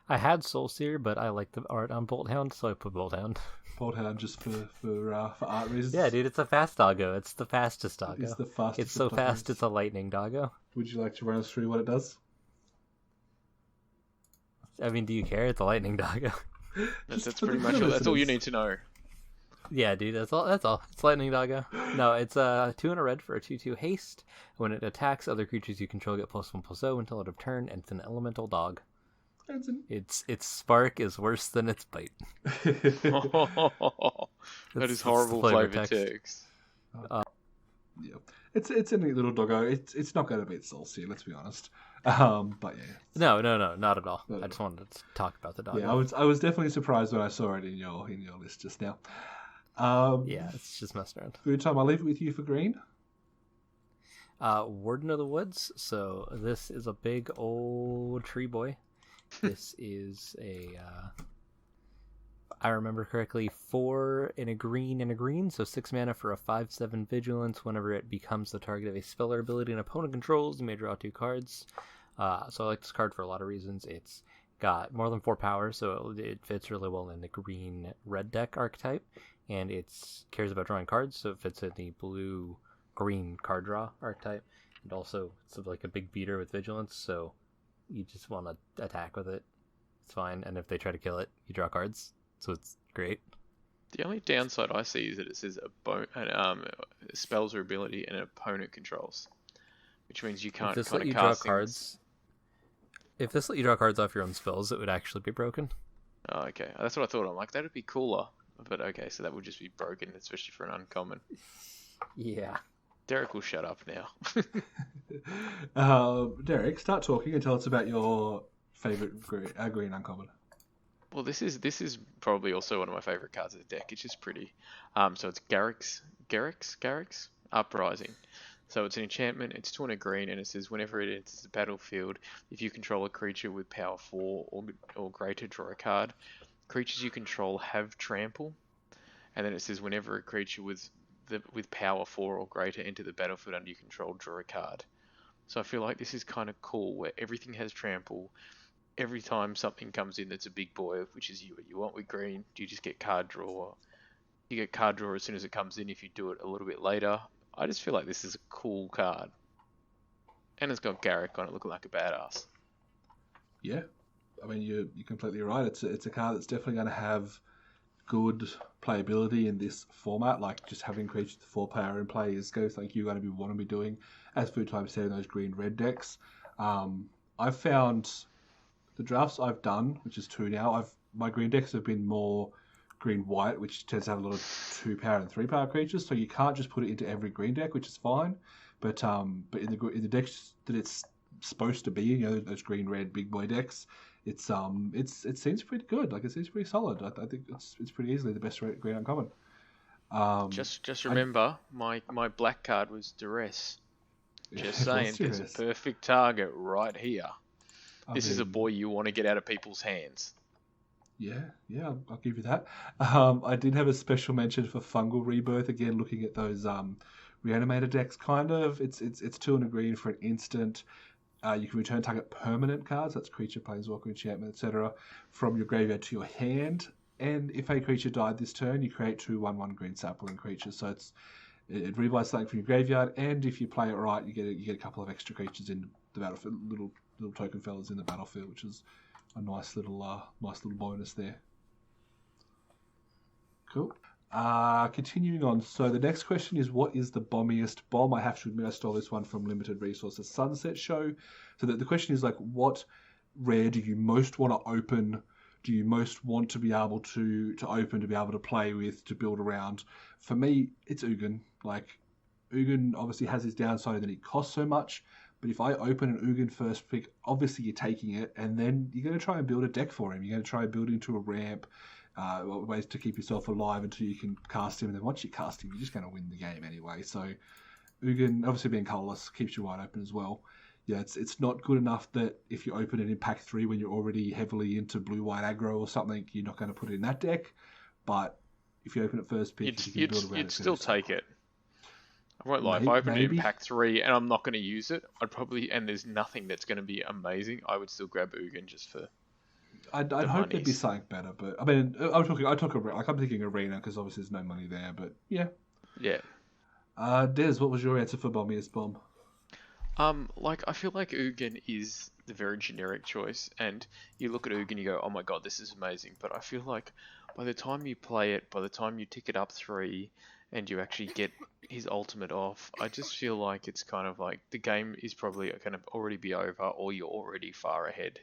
I had Soul Seer, but I like the art on Bolt Hound, so I put Bolt Hound. Bolt Hound just for art reasons? Yeah, dude, it's a fast doggo. It's the fastest doggo. It's the fastest. It's so fast, it's a lightning doggo. Would you like to run us through what it does? I mean, do you care? It's a lightning doggo. That's pretty much it. That's all you need to know. Yeah, dude, that's all. It's lightning doggo. No, it's 2 and a red for a 2/2 haste. When it attacks, other creatures you control get +1/+0 until end of turn, and it's an elemental dog. That's an... Its spark is worse than its bite. That That's is the horrible flavor flavor text. Yeah, it's a neat little doggo. It's not going to beat Solstier, let's be honest. But yeah, No, not at all. No, I just wanted to talk about the yeah, doggo. I was definitely surprised when I saw it in your list just now. Yeah, it's just messing around. Good time. I'll leave it with you for green. Warden of the Woods. So this is a big old tree boy. This is I remember correctly, 4 in a green, so 6 mana for a 5/7 vigilance. Whenever it becomes the target of a spell or ability an opponent controls, you may draw 2 cards. So I like this card for a lot of reasons. It's got more than 4 power, so it fits really well in the green-red deck archetype, and it cares about drawing cards, so it fits in the blue-green card draw archetype, and also it's like a big beater with vigilance, so you just want to attack with it. It's fine, and if they try to kill it, you draw cards, so it's great. The only downside I see is that it says spells or ability and an opponent controls, which means you can't kind of cast things. If this let you draw cards off your own spells, it would actually be broken. Oh, okay. That's what I thought. I'm like, that'd be cooler. But okay, so that would just be broken, especially for an uncommon. Yeah. Derek will shut up now. Derek, start talking and tell us about your favourite green uncommon. Well, this is probably also one of my favourite cards of the deck. It's just pretty. So it's Garrick's Uprising. So it's an enchantment, it's 2 and a green, and it says whenever it enters the battlefield, if you control a creature with power 4 or greater, draw a card. Creatures you control have trample. And then it says whenever a creature with power 4 or greater enter the battlefield under your control, draw a card. So I feel like this is kind of cool, where everything has trample. Every time something comes in that's a big boy, which is you want with green, you just get card draw. You get card draw as soon as it comes in if you do it a little bit later. I just feel like this is a cool card. And it's got Garrick on it looking like a badass. Yeah. I mean, you're completely right. It's a card that's definitely going to have good playability in this format. Like, just having creatures with 4 power in play is something you're going to want to be doing, as Food Time said, in those green-red decks. I've found the drafts I've done, which is 2 now, my green decks have been more green-white, which tends to have a lot of 2 power and 3 power creatures, so you can't just put it into every green deck, which is fine. But in the decks that it's supposed to be, those green-red big boy decks, it seems pretty good. Like, it seems pretty solid. I think it's pretty easily the best green uncommon. Just remember, my black card was Duress. Just saying, there's a perfect target right here. This is a boy you want to get out of people's hands. Yeah, I'll give you that. I did have a special mention for Fungal Rebirth. Again, looking at those reanimator decks, kind of. It's 2 and a green for an instant. You can return target permanent cards, that's creature, planeswalker, enchantment, etc., from your graveyard to your hand. And if a creature died this turn, you create 2 1/1 green sapling creatures. So it revives something from your graveyard, and if you play it right, you get a couple of extra creatures in the battlefield, little token fellas in the battlefield, which is a nice little bonus there. Cool. Continuing on. So the next question is, what is the bombiest bomb? I have to admit I stole this one from Limited Resources Sunset Show. So the question is, like, what rare do you most want to open? Do you most want to be able to open, to be able to play with, to build around? For me, it's Ugin. Like, Ugin obviously has his downside in that it costs so much. But if I open an Ugin first pick, obviously you're taking it, and then you're going to try and build a deck for him. You're going to try and build into a ramp, ways to keep yourself alive until you can cast him. And then once you cast him, you're just going to win the game anyway. So Ugin, obviously being colorless, keeps you wide open as well. Yeah, it's not good enough that if you open it in pack 3 when you're already heavily into blue-white aggro or something, you're not going to put it in that deck. But if you open it first pick, you can build around it. You'd still take it. I won't lie, if I opened it in pack 3 and I'm not going to use it, and there's nothing that's going to be amazing, I would still grab Ugin just for I'd hope there'd be something better, but I mean, I'm thinking arena, because obviously there's no money there, but yeah. Yeah. Des, what was your answer for bombiest bomb? I feel like Ugin is the very generic choice, and you look at Ugin, you go, oh my god, this is amazing, but I feel like by the time you play it, by the time you tick it up 3, and you actually get his ultimate off, I just feel like it's kind of like the game is probably going to already be over, or you're already far ahead.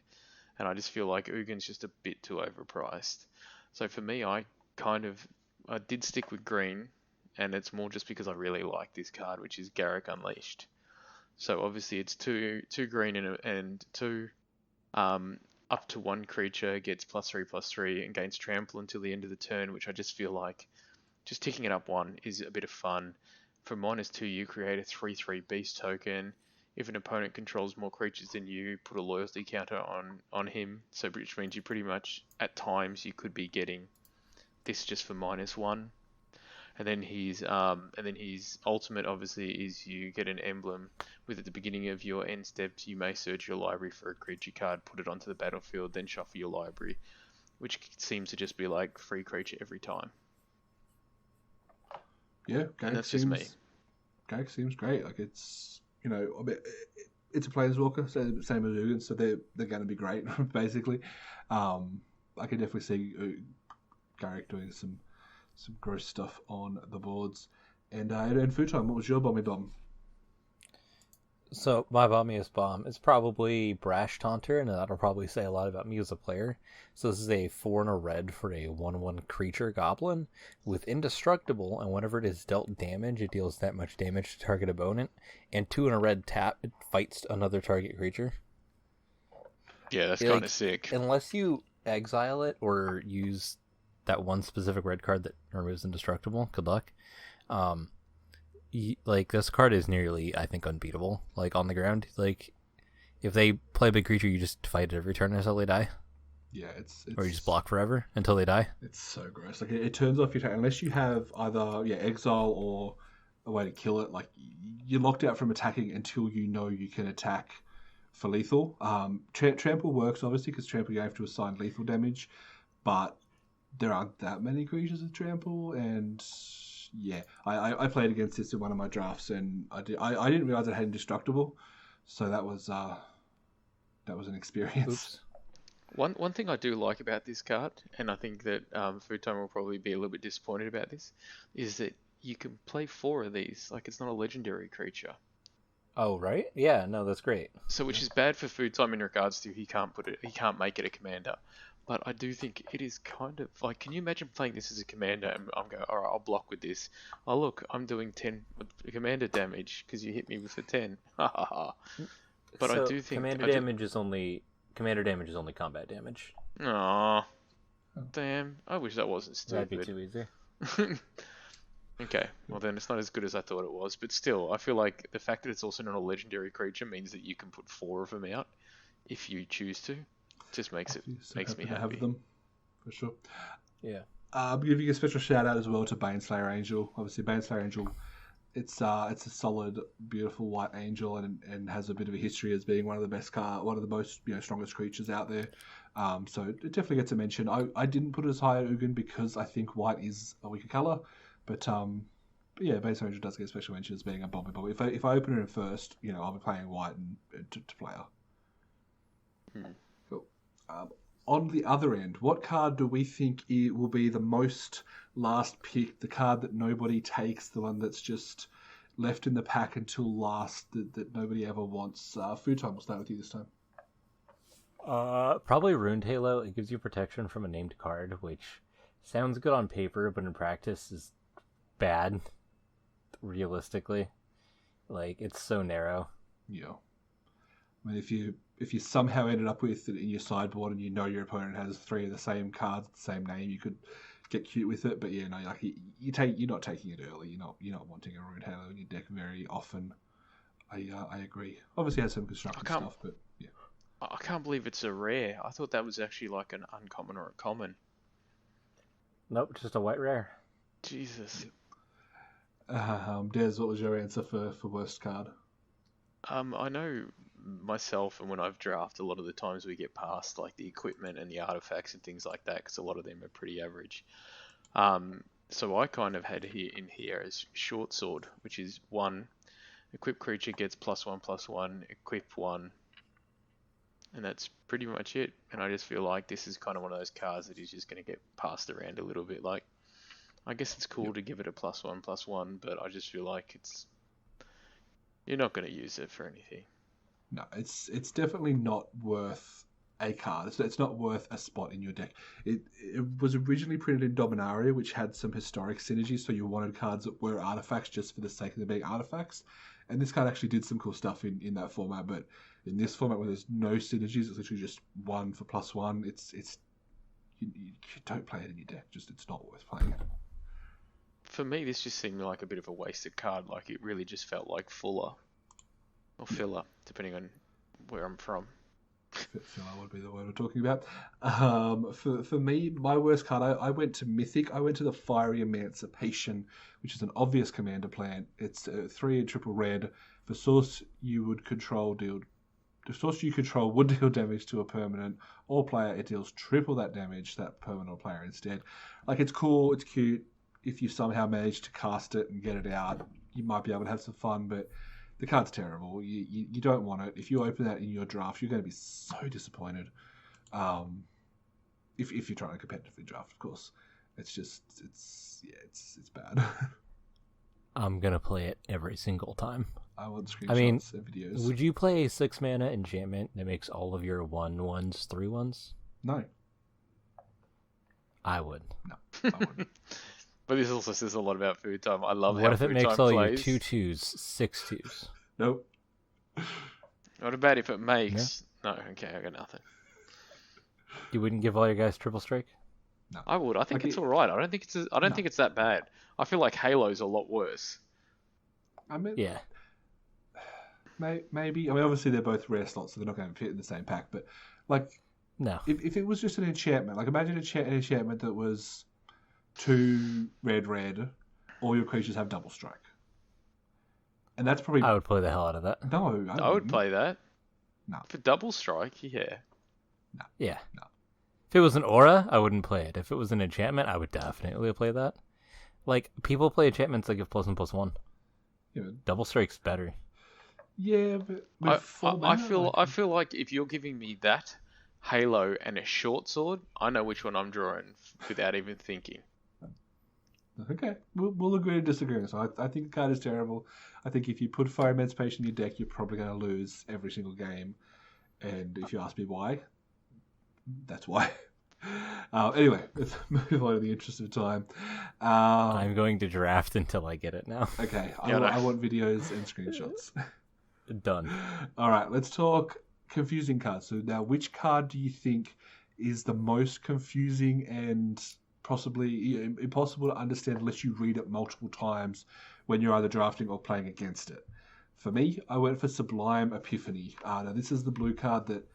and I just feel like Ugin's just a bit too overpriced. So for me, I did stick with green, and it's more just because I really like this card, which is Garrick Unleashed. So obviously it's two green and two up to one creature gets +3/+3 and gains trample until the end of the turn, which I just feel like just ticking it up one is a bit of fun. For -2, you create a 3/3 beast token. If an opponent controls more creatures than you, put a loyalty counter on him. So which means you pretty much at times you could be getting this just for -1. And then his ultimate obviously is you get an emblem with at the beginning of your end steps you may search your library for a creature card, put it onto the battlefield, then shuffle your library, which seems to just be like free creature every time. Yeah, And that's just me. Garrick seems great. Like it's I mean, it's a planeswalker, so same as Ugin, so they're going to be great basically. I can definitely see Garrick doing some gross stuff on the boards. And Food Time, what was your bomby bomb? So my bombiest bomb is probably Brash Taunter, and that'll probably say a lot about me as a player. So this is a 4 and a red for a 1/1 creature goblin with indestructible, and whenever it is dealt damage, it deals that much damage to target opponent. And 2 and a red tap, it fights another target creature. Yeah, that's kind of sick. Unless you exile it or use that one specific red card that removes indestructible, good luck. Like this card is nearly, I think, unbeatable. Like on the ground, like if they play a big creature, you just fight it every turn until they die. Yeah, it's or you just block forever until they die. It's so gross. Like it turns off your turn unless you have either exile or a way to kill it. Like you're locked out from attacking until you know you can attack for lethal. Trample works obviously because trample you have to assign lethal damage, but there aren't that many creatures with trample, and yeah, I played against this in one of my drafts, and I didn't realize it had indestructible, so that was an experience. Oops. One thing I do like about this card, and I think that Food Time will probably be a little bit disappointed about this, is that you can play 4 of these. Like it's not a legendary creature. Oh right, yeah, no, that's great. So which is bad for Food Time in regards to he can't make it a commander. But I do think it is kind of like, can you imagine playing this as a commander and I'm going, all right, I'll block with this. Oh look, I'm doing 10 commander damage because you hit me with a 10. Ha ha ha. But so I do think commander damage is only combat damage. Aww. Damn. I wish that wasn't stupid. That'd be too easy. Okay, well then it's not as good as I thought it was, but still, I feel like the fact that it's also not a legendary creature means that you can put 4 of them out if you choose to. Just makes me happy. Have them for sure. Yeah. Giving a special shout out as well to Baneslayer Angel. Obviously, Baneslayer Angel, it's a solid, beautiful white angel, and has a bit of a history as being one of the most strongest creatures out there. So it definitely gets a mention. I didn't put it as high at Ugin because I think white is a weaker color, but yeah, Baneslayer Angel does get a special mention as being a bomb. If I open it first, I'll be playing white and to player. Cool. On the other end, what card do we think will be the most last pick, the card that nobody takes, the one that's just left in the pack until last, that nobody ever wants? Food Time, we'll start with you this time. Probably Ruined Halo. It gives you protection from a named card, which sounds good on paper, but in practice is bad, realistically. Like, it's so narrow. Yeah. I mean, if you somehow ended up with it in your sideboard and your opponent has 3 of the same cards, the same name, you could get cute with it. But yeah, no, like you're not taking it early. You're not wanting a Ruined Halo in your deck very often. I agree. Obviously, it has some constructive stuff, but yeah. I can't believe it's a rare. I thought that was actually like an uncommon or a common. Nope, just a white rare. Jesus. Des, what was your answer for worst card? I know myself, and when I've drafted, a lot of the times we get past like the equipment and the artifacts and things like that because a lot of them are pretty average. So I kind of had in here as Short Sword, which is 1 equipped creature gets +1/+1, equip 1, and that's pretty much it. And I just feel like this is kind of one of those cards that is just going to get passed around a little bit. Like, I guess it's cool to give it a +1/+1, but I just feel like you're not going to use it for anything. No, it's definitely not worth a card. It's not worth a spot in your deck. It was originally printed in Dominaria, which had some historic synergy, so you wanted cards that were artifacts just for the sake of them being artifacts. And this card actually did some cool stuff in that format, but in this format where there's no synergies, it's literally just 1 for +1. You don't play it in your deck. Just it's not worth playing it. For me, this just seemed like a bit of a wasted card. Like it really just felt like filler depending on where I'm from. Filler would be the word we're talking about. For me, my worst card, I went to Mythic. I went to the Fiery Emancipation, which is an obvious commander plant. It's 3 and triple red. For source you would control the source you control would deal damage to a permanent or player. It deals triple that damage to that permanent or player instead. Like, it's cool, it's cute. If you somehow manage to cast it and get it out, you might be able to have some fun, but the card's terrible. You don't want it. If you open that in your draft, you're going to be so disappointed. If you're trying to competitively draft, of course. It's bad. I'm gonna play it every single time. I want screenshots and videos. Would you play a 6 mana enchantment that makes all of your 1/1s 3/1s? No. I would. No, I wouldn't. But this also says a lot about food time. I love What how if it food makes time all plays. your 2/2s 6/2s? Nope. What about if it makes... No, okay, I got nothing. You wouldn't give all your guys triple strike? No. I would. I think it's alright. I don't think it's that bad. I feel like Halo's a lot worse. I mean, Yeah. Maybe. I mean, obviously they're both rare slots, so they're not going to fit in the same pack. But like, No. if it was just an enchantment, like imagine an enchantment that was 2 red, all your creatures have double strike, and that's probably. I would play the hell out of that. No, I would play that. No. For double strike, yeah. No. Yeah. No. If it was an aura, I wouldn't play it. If it was an enchantment, I would definitely play that. Like, people play enchantments that give +1/+1. Yeah, but, Double strike's better. yeah, but with I 4 mana, feel like if you're giving me that, Halo, and a short sword, I know which one I'm drawing without even thinking. Okay, we'll agree to disagree. So I think the card is terrible. I think if you put Fire Emancipation in your deck, you're probably going to lose every single game. And if you ask me why, that's why. Anyway, let's move on in the interest of time. I'm going to draft until I get it now. Okay, Yeah, I want videos and screenshots. Done. All right, let's talk confusing cards. So now, which card do you think is the most confusing and possibly impossible to understand unless you read it multiple times when you're either drafting or playing against it? For me, I went for Sublime Epiphany. Now, this is the blue card that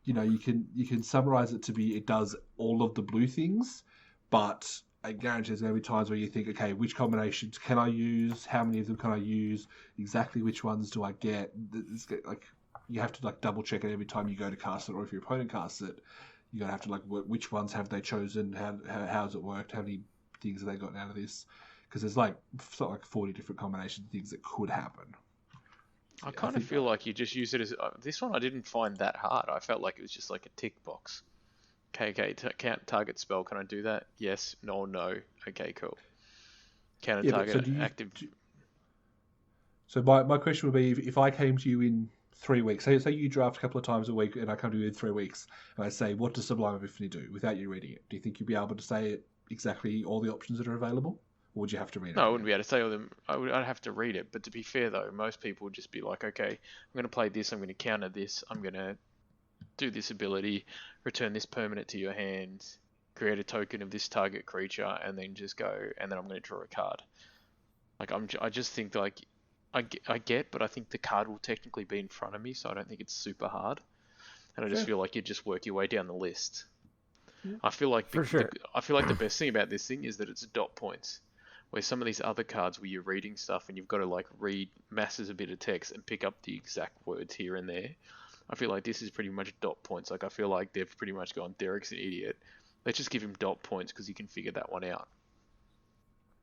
you can summarize it to be it does all of the blue things, but I guarantee there's going to be times where you think, okay, which combinations can I use? How many of them can I use? Exactly which ones do I get? Like, you have to like double check it every time you go to cast it, or if your opponent casts it, you're gonna have to like work which ones have they chosen? How's it worked? How many things have they gotten out of this? Because there's like 40 different combinations of things that could happen. I kind of feel like you just use it as... this one I didn't find that hard. I felt like it was just like a tick box. Okay, count target spell. Can I do that? Yes. No. No. Okay, cool. Counter target active... So my question would be, if I came to you in 3 weeks, say you draft a couple of times a week, and I come to you in 3 weeks, and I say, what does Sublime Epiphany do, without you reading it? Do you think you'd be able to say it exactly all the options that are available? Or would you have to read it? No, I wouldn't be able to say all them. I'd have to read it. But to be fair, though, most people would just be like, okay, I'm going to play this, I'm going to counter this, I'm going to do this ability, return this permanent to your hand, create a token of this target creature, and then just go, and then I'm going to draw a card. Like, I just think, like, I get, but I think the card will technically be in front of me, so I don't think it's super hard. And I just feel like you just work your way down the list. Yeah. I feel like For sure. I feel like the best thing about this thing is that it's dot points. Where some of these other cards where you're reading stuff and you've got to like read masses a bit of text and pick up the exact words here and there, I feel like this is pretty much dot points. Like I feel like they've pretty much gone, Derek's an idiot. Let's just give him dot points because he can figure that one out.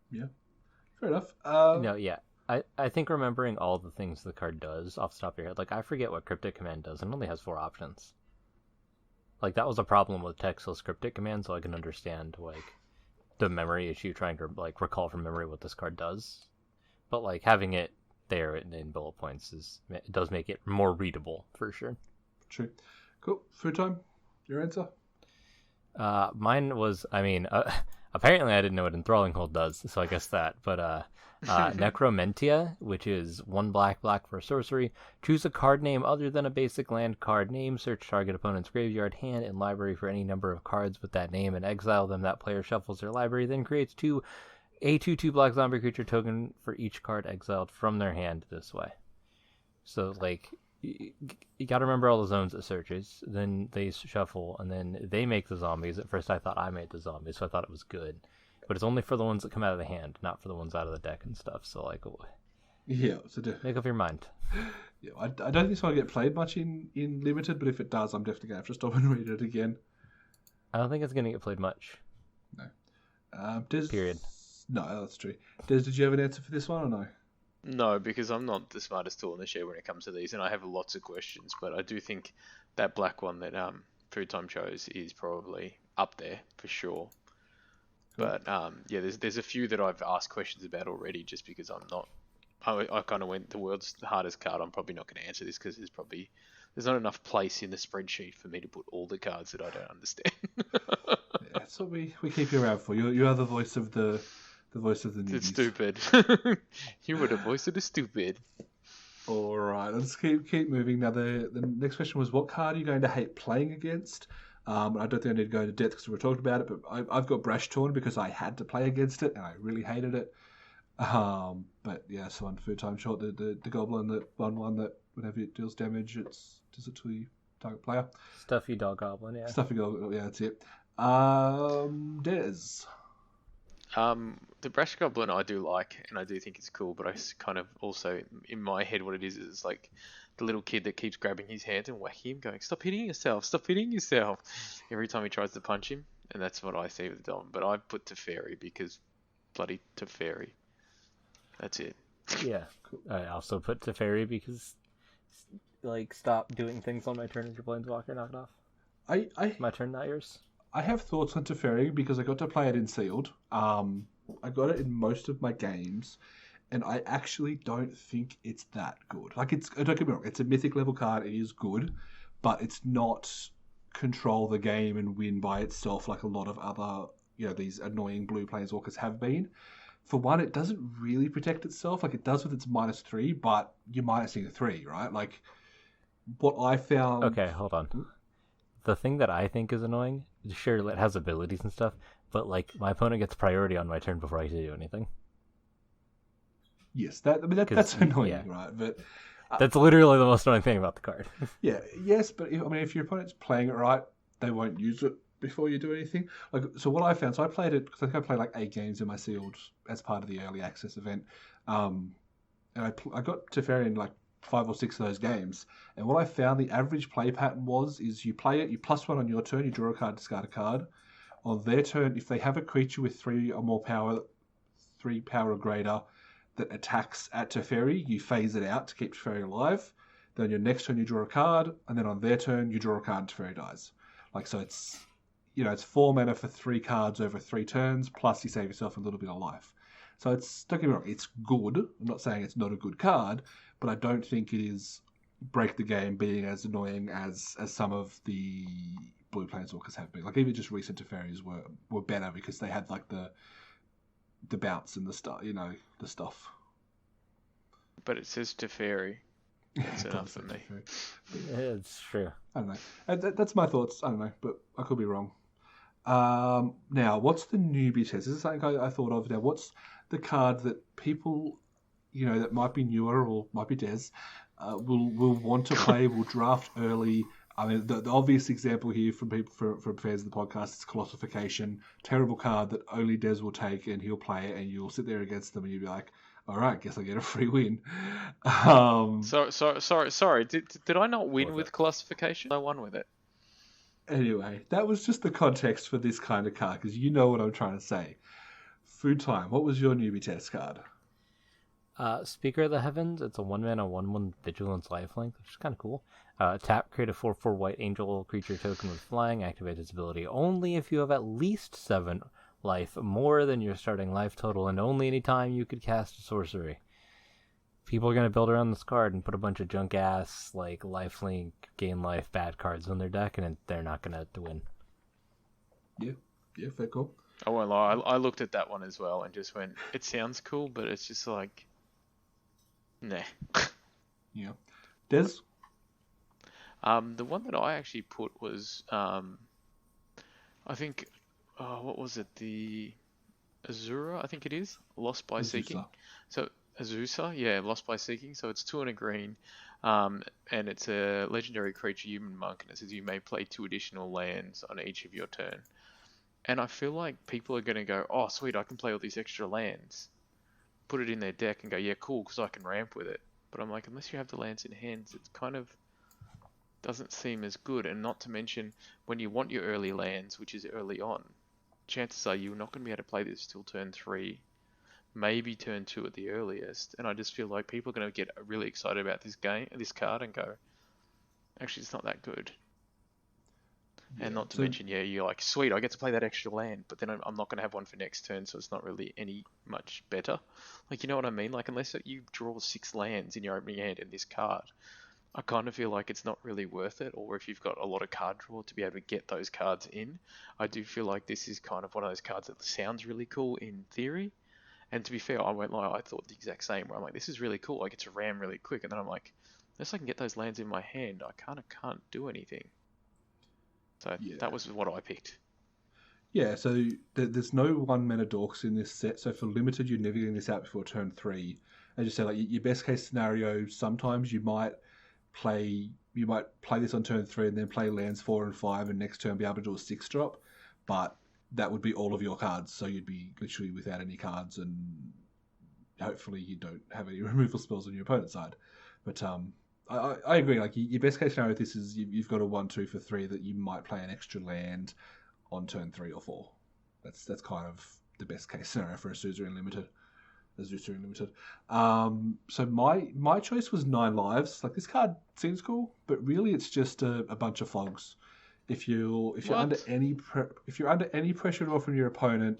Yeah, fair enough. No, yeah. I think remembering all the things the card does off the top of your head, like I forget what Cryptic Command does, and it only has 4 options. Like that was a problem with textless Cryptic Command, so I can understand like the memory issue trying to like recall from memory what this card does. But like having it there in bullet points it does make it more readable for sure. True. Cool. Food time. Your answer. Mine was, apparently I didn't know what Enthralling Hold does, so I guess that. But Necromentia, which is 1 black, black for a sorcery. Choose a card name other than a basic land card name. Search target opponent's graveyard, hand, and library for any number of cards with that name and exile them. That player shuffles their library, then creates a 2/2 black zombie creature token for each card exiled from their hand this way. So, like, you got to remember all the zones it searches. Then they shuffle, and then they make the zombies. At first, I thought I made the zombies, so I thought it was good. But it's only for the ones that come out of the hand, not for the ones out of the deck and stuff. So, like, Yeah. So make up your mind. yeah, I don't think it's going to get played much in Limited, but if it does, I'm definitely going to have to stop and read it again. I don't think it's going to get played much. No. Period. No, that's true. Des, did you have an answer for this one or no? No, because I'm not the smartest tool in the shed when it comes to these, and I have lots of questions. But I do think that black one that Food Time chose is probably up there for sure. But yeah, there's a few that I've asked questions about already, just because I'm not. I kind of went the world's hardest card. I'm probably not going to answer this because there's not enough place in the spreadsheet for me to put all the cards that I don't understand. Yeah, that's what we keep you around for. You are the voice of the voice of the newbies. It's stupid. You were the voice of the stupid. All right, let's keep moving. Now, the next question was, what card are you going to hate playing against? I don't think I need to go into depth because we talked about it, but I've got Brash Torn because I had to play against it and I really hated it. But yeah, so on Food Time Short, the goblin that one that whenever it deals damage, does it to the target player. Stuffy Dog Goblin, yeah. Stuffy Goblin, yeah, that's it. Des. The Brash Goblin I do like, and I do think it's cool, but I kind of also, in my head, what it is like the little kid that keeps grabbing his hand and whacking him, going, stop hitting yourself, every time he tries to punch him, and that's what I see with Dom. But I put Teferi because bloody Teferi. That's it. Yeah, I also put Teferi because, like, stop doing things on my turn as your Planeswalker, knock it off. My turn, not yours. I have thoughts on Teferi because I got to play it in Sealed. I got it in most of my games, and I actually don't think it's that good. Like, don't get me wrong, it's a mythic level card, it is good, but it's not control the game and win by itself like a lot of other, these annoying blue Planeswalkers have been. For one, it doesn't really protect itself. Like, it does with its -3, but you're minusing a 3, right? Like, what I found... Okay, hold on. The thing that I think is annoying, sure, it has abilities and stuff, but, like, my opponent gets priority on my turn before I can do anything. Yes, that's annoying, yeah. Right? But that's literally the most annoying thing about the card. Yeah, yes, but if your opponent's playing it right, they won't use it before you do anything. Like, so what I found, so I played it because I think I played like 8 games in my Sealed as part of the early access event, and I got Teferi in like 5 or 6 of those games. And what I found the average play pattern is you play it, you +1 on your turn, you draw a card, discard a card. On their turn, if they have a creature with 3 or more power, 3 power or greater, that attacks at Teferi, you phase it out to keep Teferi alive. Then on your next turn, you draw a card, and then on their turn, you draw a card and Teferi dies. Like, so it's, it's 4 mana for 3 cards over 3 turns, plus you save yourself a little bit of life. So don't get me wrong, it's good. I'm not saying it's not a good card, but I don't think it is break the game being as annoying as some of the blue Planeswalkers have been. Like, even just recent Teferis were better because they had like the bounce and the stuff, the stuff. But it says Teferi. That's enough for me. Yeah, it's true. I don't know. That's my thoughts. I don't know, but I could be wrong. Now, what's the newbie test? This is something I thought of now. What's the card that people, that might be newer or might be Des, will want to play, will draft early? I mean, the obvious example here from fans of the podcast is Colossification. Terrible card that only Des will take, and he'll play it, and you'll sit there against them, and you'll be like, all right, guess I get a free win. Sorry. Did I not win with Colossification? I won with it. Anyway, that was just the context for this kind of card, because you know what I'm trying to say. Food Time, what was your newbie test card? Speaker of the Heavens. It's a 1-mana 1/1 Vigilance Lifelink, which is kind of cool. Tap, create a 4/4 white angel creature token with flying. Activate its ability only if you have at least 7 life, more than your starting life total, and only any time you could cast a sorcery. people are gonna build around this card and put a bunch of junk ass like lifelink, gain life, bad cards on their deck, and they're not gonna win. Yeah, fair call. I won't lie, I looked at that one as well and just went, it sounds cool, but it's just like, nah. Yeah. Des? The one that I actually put was, I think, what was it? The Azura, I think it is. Lost by Seeking. So, Azusa, yeah, Lost by Seeking. So it's 2 and a green. And it's a legendary creature, human monk, and it says you may play 2 additional lands on each of your turn. And I feel like people are going to go, oh, sweet, I can play all these extra lands. Put it in their deck and go, yeah, cool, because I can ramp with it. But I'm like, unless you have the lands in hands, it's kind of doesn't seem as good. And not to mention, when you want your early lands, which is early on, chances are you're not going to be able to play this till turn 3, maybe turn 2 at the earliest. And I just feel like people are going to get really excited about this card, and go, actually, it's not that good. And not to mention, yeah, you're like, sweet, I get to play that extra land, but then I'm not going to have one for next turn, so it's not really any much better. Like, you know what I mean? Like, unless you draw 6 lands in your opening hand in this card, I kind of feel like it's not really worth it. Or if you've got a lot of card draw to be able to get those cards in, I do feel like this is kind of one of those cards that sounds really cool in theory. And to be fair, I won't lie, I thought the exact same, where I'm like, this is really cool, I get to ram really quick, and then I'm like, unless I can get those lands in my hand, I kind of can't do anything. So that was what I picked. Yeah, so there's no 1 mana dorks in this set, so for limited, you're never getting this out before turn 3. As you say, like your best case scenario, sometimes you might play this on turn 3 and then play lands 4 and 5, and next turn be able to do a 6 drop, but that would be all of your cards, so you'd be literally without any cards, and hopefully you don't have any removal spells on your opponent's side. But I agree. Like your best case scenario, this is you've got a 1/2 for 3 that you might play an extra land on turn 3 or 4. That's kind of the best case scenario for a Suzerain Limited. So my choice was 9 lives. Like, this card seems cool, but really it's just a bunch of fogs. If you're under any pressure at all from your opponent,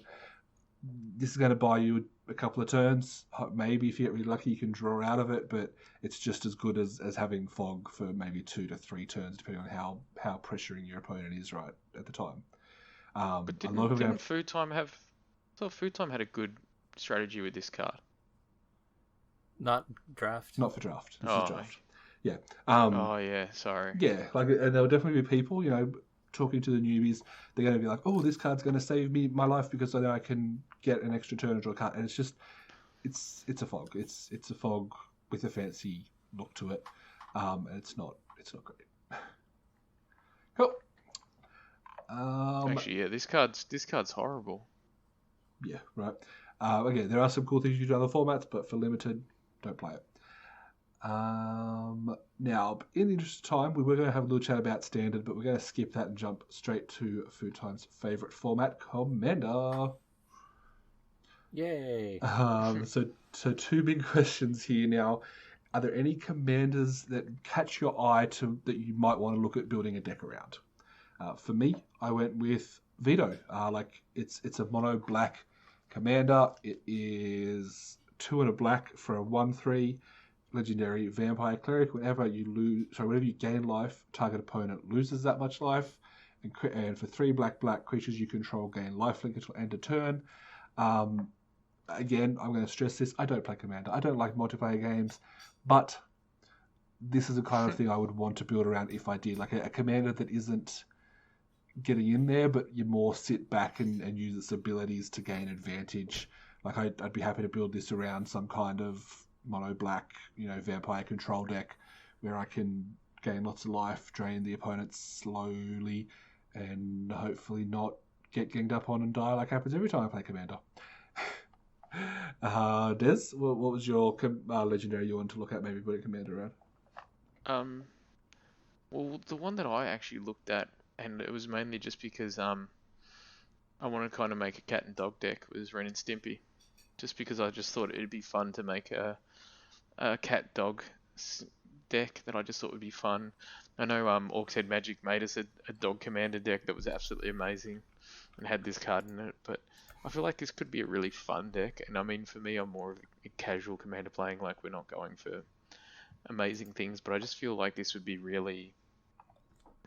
this is going to buy you a couple of turns. Maybe if you get really lucky, you can draw out of it, but it's just as good as having fog for maybe 2 to 3 turns, depending on how pressuring your opponent is right at the time. But didn't Food Time have? I thought Food Time had a good strategy with this card. Not draft. Not for draft. This is draft. Yeah. Oh yeah, sorry. Yeah, like, and there'll definitely be people, talking to the newbies. They're going to be like, "Oh, this card's going to save me my life because I know I can get an extra turn or draw a card." And it's just, it's a fog. It's a fog with a fancy look to it, and it's not great. Cool. Actually, yeah, this card's horrible. Yeah, right. Again, there are some cool things you do in other formats, but for limited, don't play it. Now, in the interest of time, we were going to have a little chat about standard, but we're going to skip that and jump straight to Food Time's favourite format, Commander. Yay! So 2 big questions here now. Are there any commanders that catch your eye that you might want to look at building a deck around? For me, I went with Veto. It's a mono black commander. It is 2 and a black for a 1/3 legendary vampire cleric. Whenever you gain life, target opponent loses that much life. And for 3 black creatures you control gain lifelink until end of turn. Again, I'm going to stress this. I don't play Commander. I don't like multiplayer games, but this is the kind of thing I would want to build around if I did. Like a Commander that isn't getting in there, but you more sit back and use its abilities to gain advantage. Like, I'd be happy to build this around some kind of mono black, vampire control deck where I can gain lots of life, drain the opponent slowly, and hopefully not get ganged up on and die like happens every time I play Commander. Des, what was your legendary you want to look at maybe putting Commander around? Well, the one that I actually looked at, and it was mainly just because I want to kind of make a cat and dog deck, was Ren and Stimpy. Just because I just thought it'd be fun to make a cat dog deck that I just thought would be fun. I know Orcs Head Magic made us a dog commander deck that was absolutely amazing and had this card in it, but I feel like this could be a really fun deck, and I mean, for me, I'm more of a casual commander playing, like we're not going for amazing things, but I just feel like this would be really,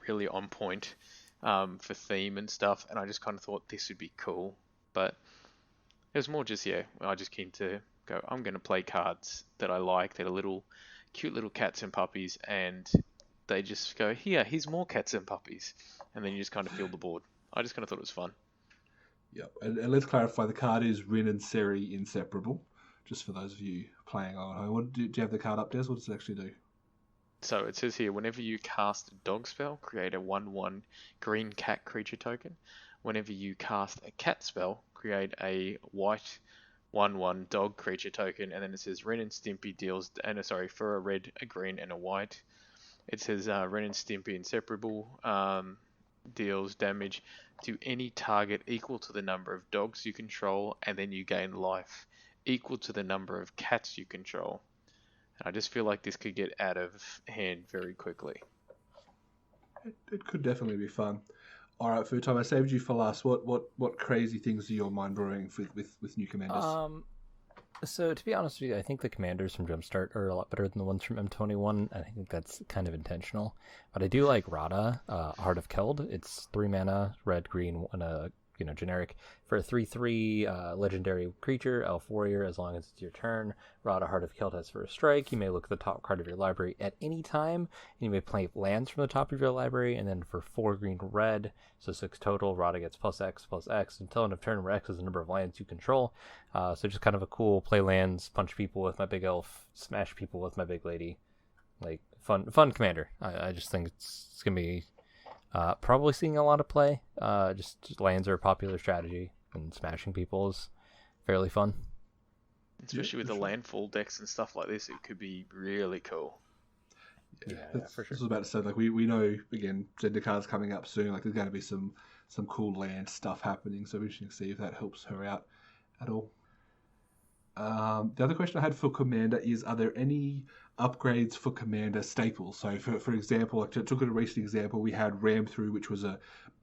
really on point for theme and stuff, and I just kind of thought this would be cool, but it was more just, yeah, I just keen to go, I'm going to play cards that I like, that are little, cute little cats and puppies, and they just go, here's more cats and puppies, and then you just kind of fill the board. I just kind of thought it was fun. Yep, and let's clarify, the card is Rin and Seri inseparable, just for those of you playing on home. Do you have the card up, Des? What does it actually do? So it says here, whenever you cast a dog spell, create a 1/1 green cat creature token. Whenever you cast a cat spell, create a white 1/1 dog creature token. And then it says Ren and Stimpy deals, and sorry, for a red, a green, and a white. It says Ren and Stimpy inseparable, deals damage to any target equal to the number of dogs you control, and then you gain life equal to the number of cats you control. And I just feel like this could get out of hand very quickly. It could definitely be fun. All right, Futon, I saved you for last. What crazy things are your mind brewing with new commanders? So to be honest with you, I think the commanders from Jumpstart are a lot better than the ones from M21. I think that's kind of intentional. But I do like Rada, Heart of Keld. It's 3 mana, red, green, and a generic for a 3/3 legendary creature, elf warrior. As long as it's your turn, Rada, Heart of Keld has for a strike. You may look at the top card of your library at any time, and you may play lands from the top of your library. And then for 4 green, red, so 6 total, Rada gets +X until end of turn, where X is the number of lands you control. So just kind of a cool play lands, punch people with my big elf, smash people with my big lady, like fun commander. I just think it's gonna be probably seeing a lot of play. Just lands are a popular strategy, and smashing people is fairly fun. Especially with the landfall decks and stuff like this, it could be really cool. Yeah, for sure. I was about to say, like, we know, again, Zendikar's coming up soon. Like, there's going to be some cool land stuff happening, so we should see if that helps her out at all. The other question I had for Commander is, are there any upgrades for Commander staples? So, for example, like, to took a recent example, we had Ram Through, which was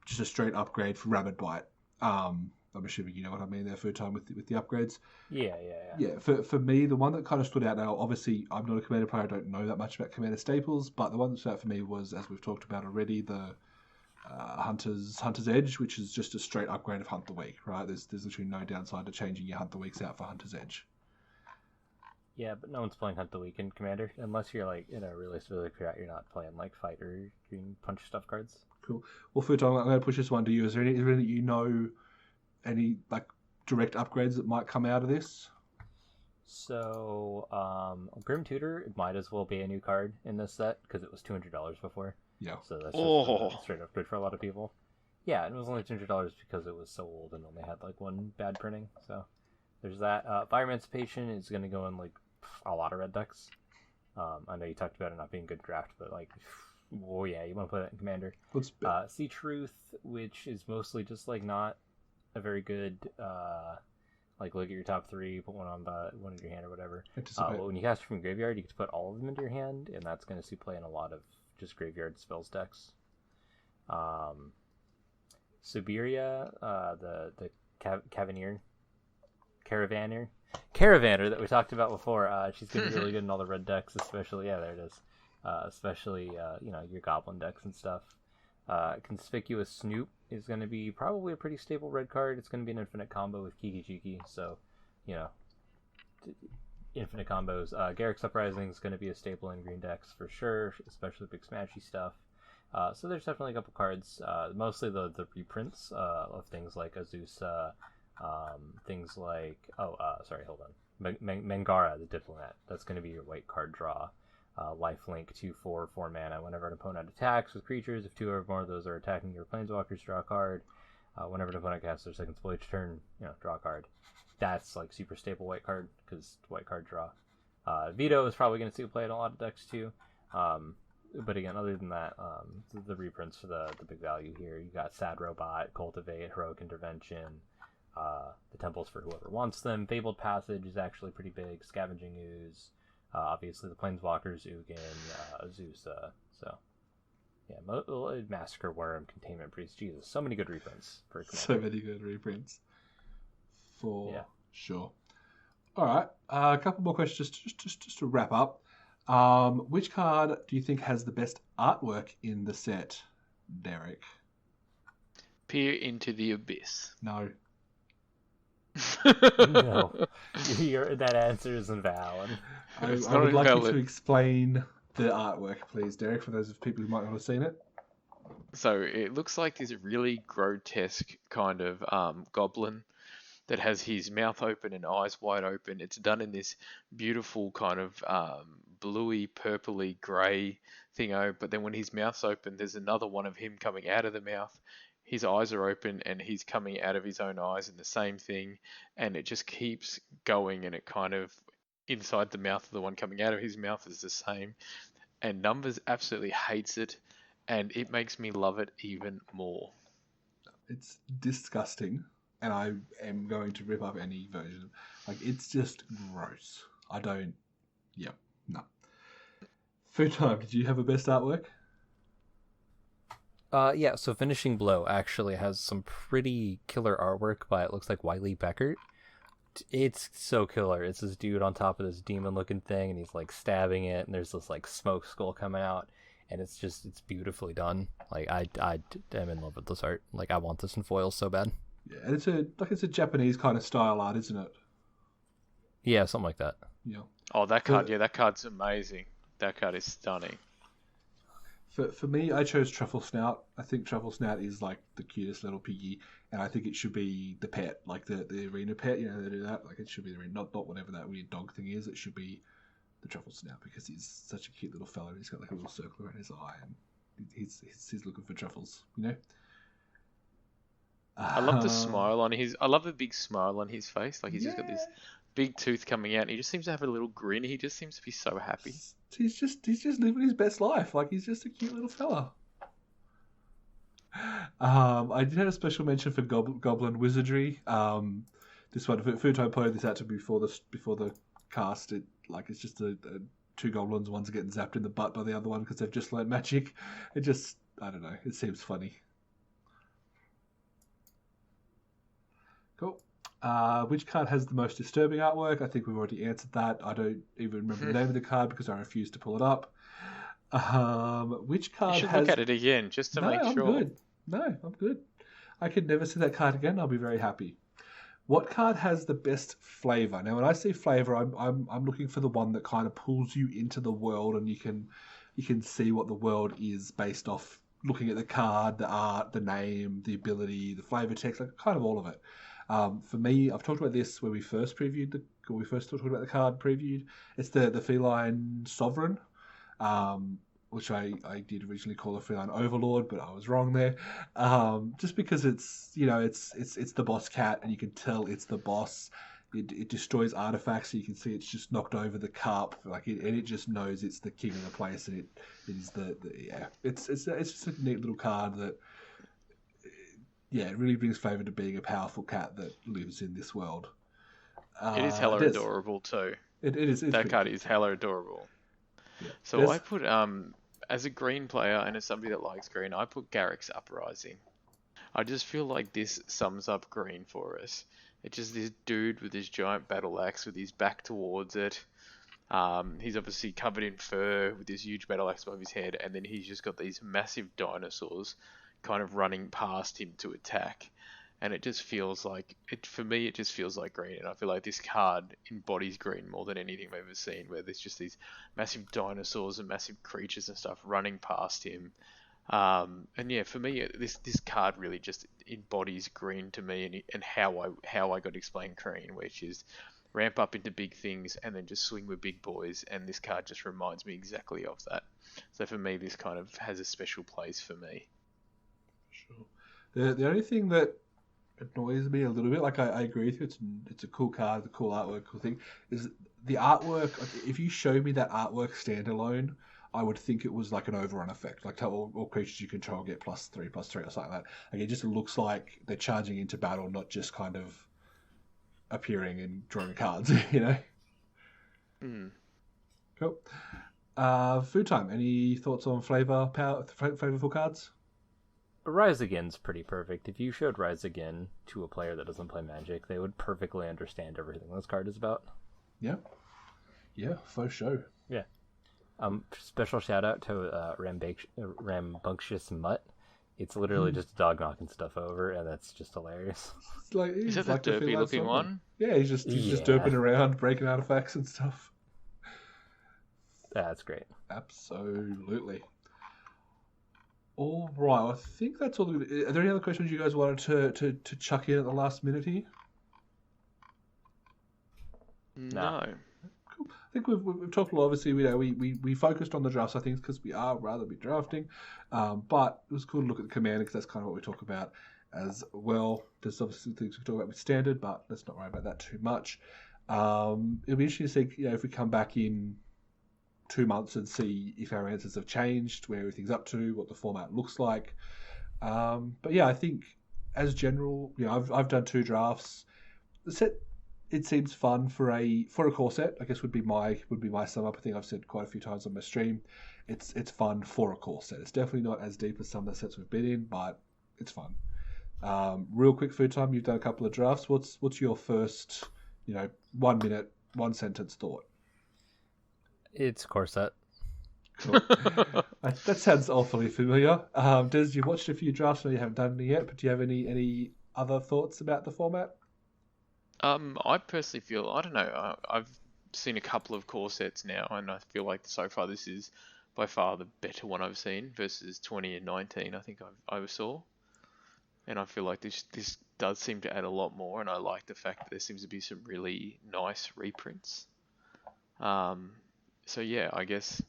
just a straight upgrade for Rabid Bite. I'm assuming you know what I mean there, for time with the upgrades. Yeah. Yeah, for me, the one that kind of stood out now, obviously, I'm not a Commander player, I don't know that much about Commander staples, but the one that stood out for me was, as we've talked about already, the Hunter's Edge, which is just a straight upgrade of Hunt the Weak, right? There's literally no downside to changing your Hunt the Weeks out for Hunter's Edge. Yeah, but no one's playing Hunt the Week in Commander, unless you're like in a really specific strat. You're not playing like Fight or Green Punch stuff cards. Cool. Well, Futon, I'm going to push this one to you. Is there any you know, any like direct upgrades that might come out of this? So, Grim Tutor might as well be a new card in this set because it was $200 before. Yeah. So that's just a straight upgrade for a lot of people. Yeah, and it was only $200 because it was so old and only had like one bad printing. So there's that. Fire Emancipation is going to go in like a lot of red decks. I know you talked about it not being good draft, but like, oh yeah, you want to play that in Commander. See Truth, which is mostly just like not a very good. Like, look at your top 3, put one in your hand or whatever. But when you cast from your graveyard, you get to put all of them into your hand, and that's going to see play in a lot of just graveyard spells decks. Siberia, the Caravaner that we talked about before. She's going to be really good in all the red decks, especially, yeah, there it is. Especially, your goblin decks and stuff. Conspicuous Snoop is going to be probably a pretty stable red card. It's going to be an infinite combo with Kiki Jiki, so, infinite combos. Garrick's Uprising is going to be a staple in green decks for sure, especially big smashy stuff. So there's definitely a couple cards, mostly the reprints of things like Azusa, things like, Mangara, the Diplomat. That's going to be your white card draw. Lifelink 2/4 mana. Whenever an opponent attacks with creatures, if 2 or more of those are attacking your planeswalkers, draw a card. Whenever an opponent casts their second spell each turn, draw a card. That's like super stable white card because white card draw. Veto is probably going to see play in a lot of decks too. But again, other than that, the reprints for the big value here. You got Sad Robot, Cultivate, Heroic Intervention. The temples for whoever wants them. Fabled Passage is actually pretty big. Scavenging Ooze. Obviously, the Planeswalkers, Ugin, Azusa. So, yeah, Massacre Worm, Containment Priest. Jesus, so many good reprints for Commander. So many good reprints. For Yeah. sure. All right. A couple more questions just to wrap up. Which card do you think has the best artwork in the set, Derek? Peer into the abyss. No. No, that answer isn't valid. I It's would not like you invalid. to explain the artwork, please, Derek, for those of people who might not have seen it. So it looks like this really grotesque kind of goblin that has his mouth open and eyes wide open. It's done in this beautiful kind of bluey, purpley, grey thingo. But then when his mouth's open, there's another one of him coming out of the mouth. His eyes are open and he's coming out of his own eyes in the same thing. And it just keeps going, and it kind of inside the mouth of the one coming out of his mouth is the same. And Numbers absolutely hates it, and it makes me love it even more. It's disgusting, and I am going to rip up any version. Like, it's just gross. I don't. Yeah, no. Food Time, did you have a best artwork? Yeah, so Finishing Blow actually has some pretty killer artwork by, it looks like, Wiley Beckert. It's so killer. It's this dude on top of this demon-looking thing, and he's, like, stabbing it, and there's this, like, smoke skull coming out, and it's beautifully done. Like, I am in love with this art. Like, I want this in foil so bad. Yeah, and it's a Japanese kind of style art, isn't it? Yeah, something like that. Yeah. Oh, that card, yeah, that card's amazing. That card is stunning. For me, I chose Truffle Snout. I think Truffle Snout is like the cutest little piggy, and I think it should be the pet, like the arena pet. You know, they do that. Like, it should be the arena, not whatever that weird dog thing is. It should be the Truffle Snout, because he's such a cute little fella. He's got like a little circle around his eye, and he's looking for truffles. You know. I love the smile on his. I love the big smile on his face. Like, he's just got this big tooth coming out, and he just seems to have a little grin. He just seems to be so happy. He's just living his best life. Like, he's just a cute little fella. I did have a special mention for Goblin Wizardry. This one, Futo pointed this out to me before the cast. It's just two goblins. One's getting zapped in the butt by the other one because they've just learned magic. It just, I don't know. It seems funny. Cool. Which card has the most disturbing artwork? I think we've already answered that. I don't even remember the name of the card because I refused to pull it up. Which card You should has... look at it again just to make sure. I'm good. No, I'm good. I could never see that card again. I'll be very happy. What card has the best flavor? Now, when I say flavor, I'm looking for the one that kind of pulls you into the world, and you can see what the world is based off looking at the card, the art, the name, the ability, the flavor text, like kind of all of it. For me, I've talked about this when we first talked about the card previewed. It's the Feline Sovereign, which I did originally call a Feline Overlord, but I was wrong there. Just because it's the boss cat, and you can tell it's the boss. It destroys artifacts, so you can see it's just knocked over the cup, and it just knows it's the king of the place, and it is it's just a neat little card that. Yeah, it really brings flavour to being a powerful cat that lives in this world. It is hella adorable too. It is. That card is hella adorable. Yeah. So I put, as a green player and as somebody that likes green, I put Garrick's Uprising. I just feel like this sums up green for us. It's just this dude with his giant battle axe with his back towards it. He's obviously covered in fur with this huge battle axe above his head, and then he's just got these massive dinosaurs kind of running past him to attack, and it just feels like for me it just feels like green, and I feel like this card embodies green more than anything I've ever seen, where there's just these massive dinosaurs and massive creatures and stuff running past him, and yeah, for me this card really just embodies green to me, and how I got to explain green, which is ramp up into big things and then just swing with big boys, and this card just reminds me exactly of that. So for me, this kind of has a special place for me. Sure. The only thing that annoys me a little bit, like I agree with you, it's a cool card, a cool artwork, cool thing, is the artwork. If you show me that artwork standalone, I would think it was like an overrun effect, like all creatures you control get +3/+3 or something like that. Like, it just looks like they're charging into battle, not just kind of appearing and drawing cards, you know? Mm. Cool. Food Time, any thoughts on flavorful cards? Rise Again's pretty perfect. If you showed Rise Again to a player that doesn't play Magic, they would perfectly understand everything this card is about. Yeah. Yeah, for sure. Yeah. Special shout out to Rambunctious Mutt. It's literally just a dog knocking stuff over, and that's just hilarious. Is that the derpy looking one? Yeah, he's just derping around, breaking artifacts and stuff. That's great. Absolutely. All right, I think that's all. Are there any other questions you guys wanted to chuck in at the last minute here? No. Cool. I think we've talked a lot. Obviously, we focused on the drafts, I think, because we are rather be drafting. But it was cool to look at the commander because that's kind of what we talk about as well. There's obviously things we talk about with standard, but let's not worry about that too much. It'll be interesting to see, if we come back in 2 months and see if our answers have changed, where everything's up to, what the format looks like. But yeah, I think as general, I've done 2 drafts. The set, it seems fun for a core set. I guess would be my sum up. I think I've said quite a few times on my stream. It's fun for a core set. It's definitely not as deep as some of the sets we've been in, but it's fun. Real quick food time. You've done a couple of drafts. What's your first 1 minute, 1 sentence thought? It's core set. Cool. That sounds awfully familiar. Des, you've watched a few drafts. I know you haven't done any yet, but do you have any other thoughts about the format? I personally feel, I don't know, I've seen a couple of core sets now, and I feel like so far this is by far the better one I've seen versus 20 and 19 I think I saw. And I feel like this does seem to add a lot more, and I like the fact that there seems to be some really nice reprints. So yeah, I guess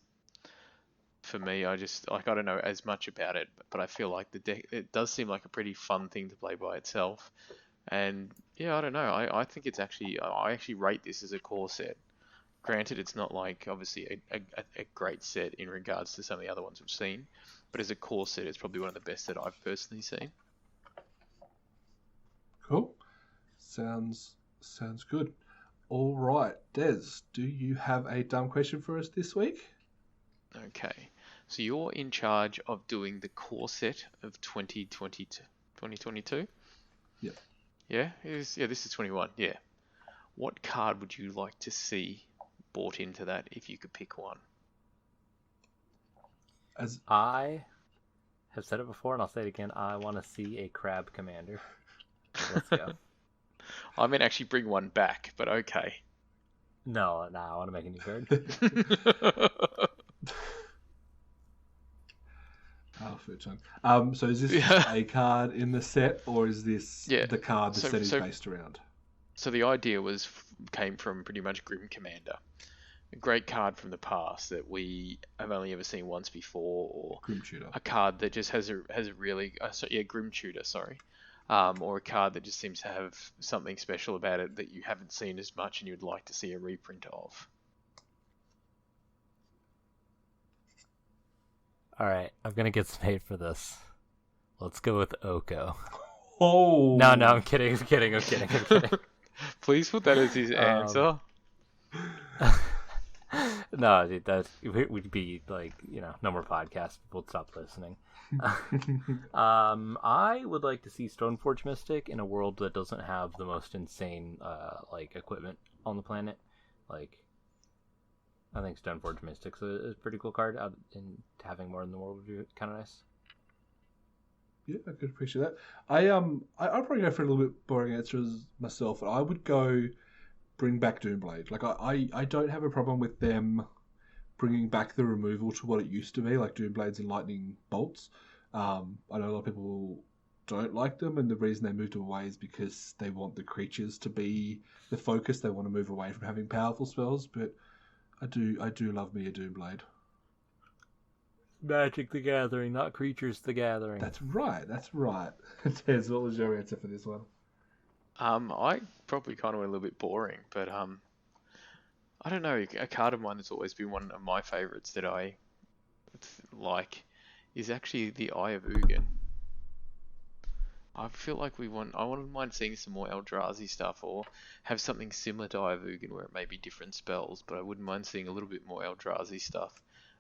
for me, I don't know as much about it, but I feel like the deck, it does seem like a pretty fun thing to play by itself. And yeah, I don't know. I think it's actually, I actually rate this as a core set. Granted, it's not like obviously a great set in regards to some of the other ones we've seen, but as a core set, it's probably one of the best that I've personally seen. Cool. Sounds good. All right, Des, do you have a dumb question for us this week? Okay, so you're in charge of doing the core set of 2022? Yep. Yeah, this is 21, yeah. What card would you like to see bought into that if you could pick one? As I have said it before, and I'll say it again, I want to see a crab commander. Let's go. I mean, actually bring one back, but okay. No, I want to make a new card. Food time. So is this a card in the set, or is this the card the set is based around? So the idea came from pretty much Grim Commander, a great card from the past that we have only ever seen once before, or Grim Tutor. A card that just has a really Grim Tutor, sorry. Or a card that just seems to have something special about it that you haven't seen as much and you'd like to see a reprint of. Alright, I'm gonna get some hate for this. Let's go with Oko. Oh! No, I'm kidding. Please put that as his answer. No, dude, that would be like, no more podcasts. People would stop listening. I would like to see Stoneforge Mystic in a world that doesn't have the most insane equipment on the planet. I think Stoneforge Mystic's a pretty cool card, and having more in the world would be kind of nice. Yeah, I could appreciate that. I'd probably go for a little bit boring answers myself. I would go bring back Doomblade. I don't have a problem with them bringing back the removal to what it used to be, like Doomblades and Lightning Bolts. I know a lot of people don't like them, and the reason they moved away is because they want the creatures to be the focus. They want to move away from having powerful spells, but I do love me a Doomblade. Magic the Gathering, not Creatures the Gathering. That's right. Tez, what was your answer for this one? I probably kind of went a little bit boring, but I don't know. A card of mine that's always been one of my favorites that I like is actually the Eye of Ugin. I feel like I wouldn't mind seeing some more Eldrazi stuff, or have something similar to Eye of Ugin where it may be different spells, but I wouldn't mind seeing a little bit more Eldrazi stuff.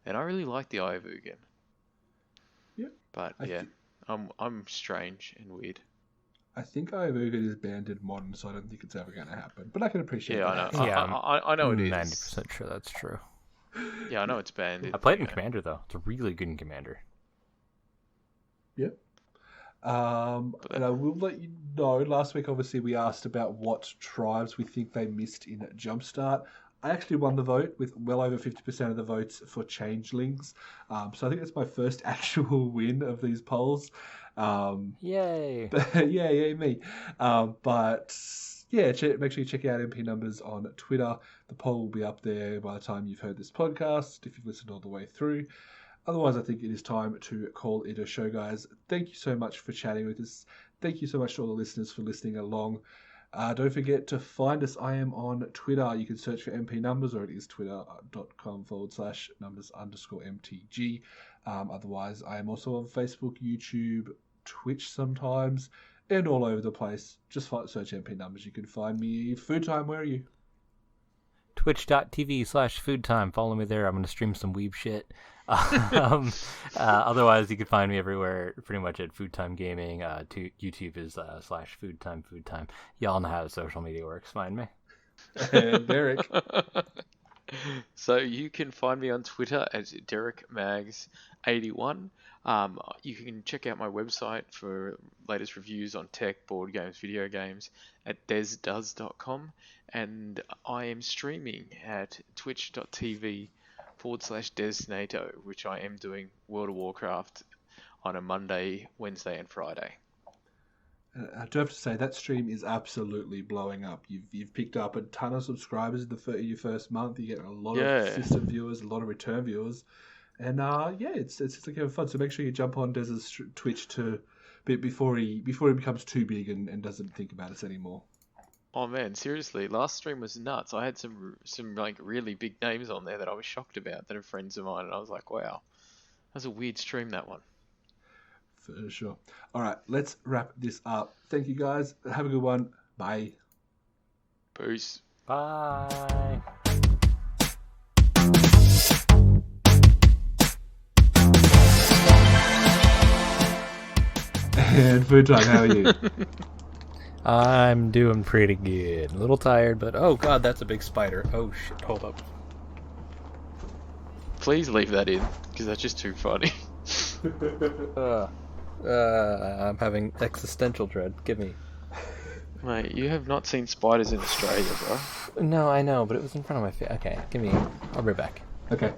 And I really like the Eye of Ugin. Yeah. But I'm strange and weird. I think Ivoga is banned in modern, so I don't think it's ever going to happen. But I can appreciate Yeah, I that. know. Yeah, I know it is. 90% sure that's true. Yeah, I know it's banned. I played in Commander though. It's a really good in Commander. Yep. And I will let you know, last week obviously we asked about what tribes we think they missed in Jumpstart. I actually won the vote with well over 50% of the votes for changelings. So I think that's my first actual win of these polls. Yay! Yeah, me. But yeah, make sure you check out MP Numbers on Twitter. The poll will be up there by the time you've heard this podcast, if you've listened all the way through. Otherwise, I think it is time to call it a show, guys. Thank you so much for chatting with us. Thank you so much to all the listeners for listening along. Don't forget to find us. I am on Twitter. You can search for MP Numbers, or it is twitter.com/numbers_MTG. Otherwise, I am also on Facebook, YouTube, Twitch sometimes, and all over the place. Just search MP Numbers. You can find me. Food Time, where are you? Twitch.tv/foodtime. Follow me there. I'm going to stream some weeb shit. Otherwise, you can find me everywhere, pretty much at Food Time Gaming. YouTube is /foodtime. Y'all know how social media works. Find me. And Derek. So you can find me on Twitter as DerekMags81. You can check out my website for latest reviews on tech, board games, video games at desdoes.com. And I am streaming at twitch.tv/DesNato, which I am doing World of Warcraft on a Monday, Wednesday, and Friday. I do have to say that stream is absolutely blowing up. You've picked up a ton of subscribers in your first month. You get a lot of system viewers, a lot of return viewers, and it's like having fun. So make sure you jump on Des's Twitch before he becomes too big and doesn't think about us anymore. Oh man, seriously, last stream was nuts. I had some like really big names on there that I was shocked about that are friends of mine, and I was like, wow, that was a weird stream, that one. For sure. All right, let's wrap this up. Thank you guys. Have a good one. Bye. Peace. Bye. And Food Time, how are you? I'm doing pretty good. A little tired, but oh god, that's a big spider. Oh shit, hold up. Please leave that in, because that's just too funny. I'm having existential dread. Give me. Mate, you have not seen spiders in Australia, bro. No, I know, but it was in front of my face. Okay, give me. I'll be right back. Okay.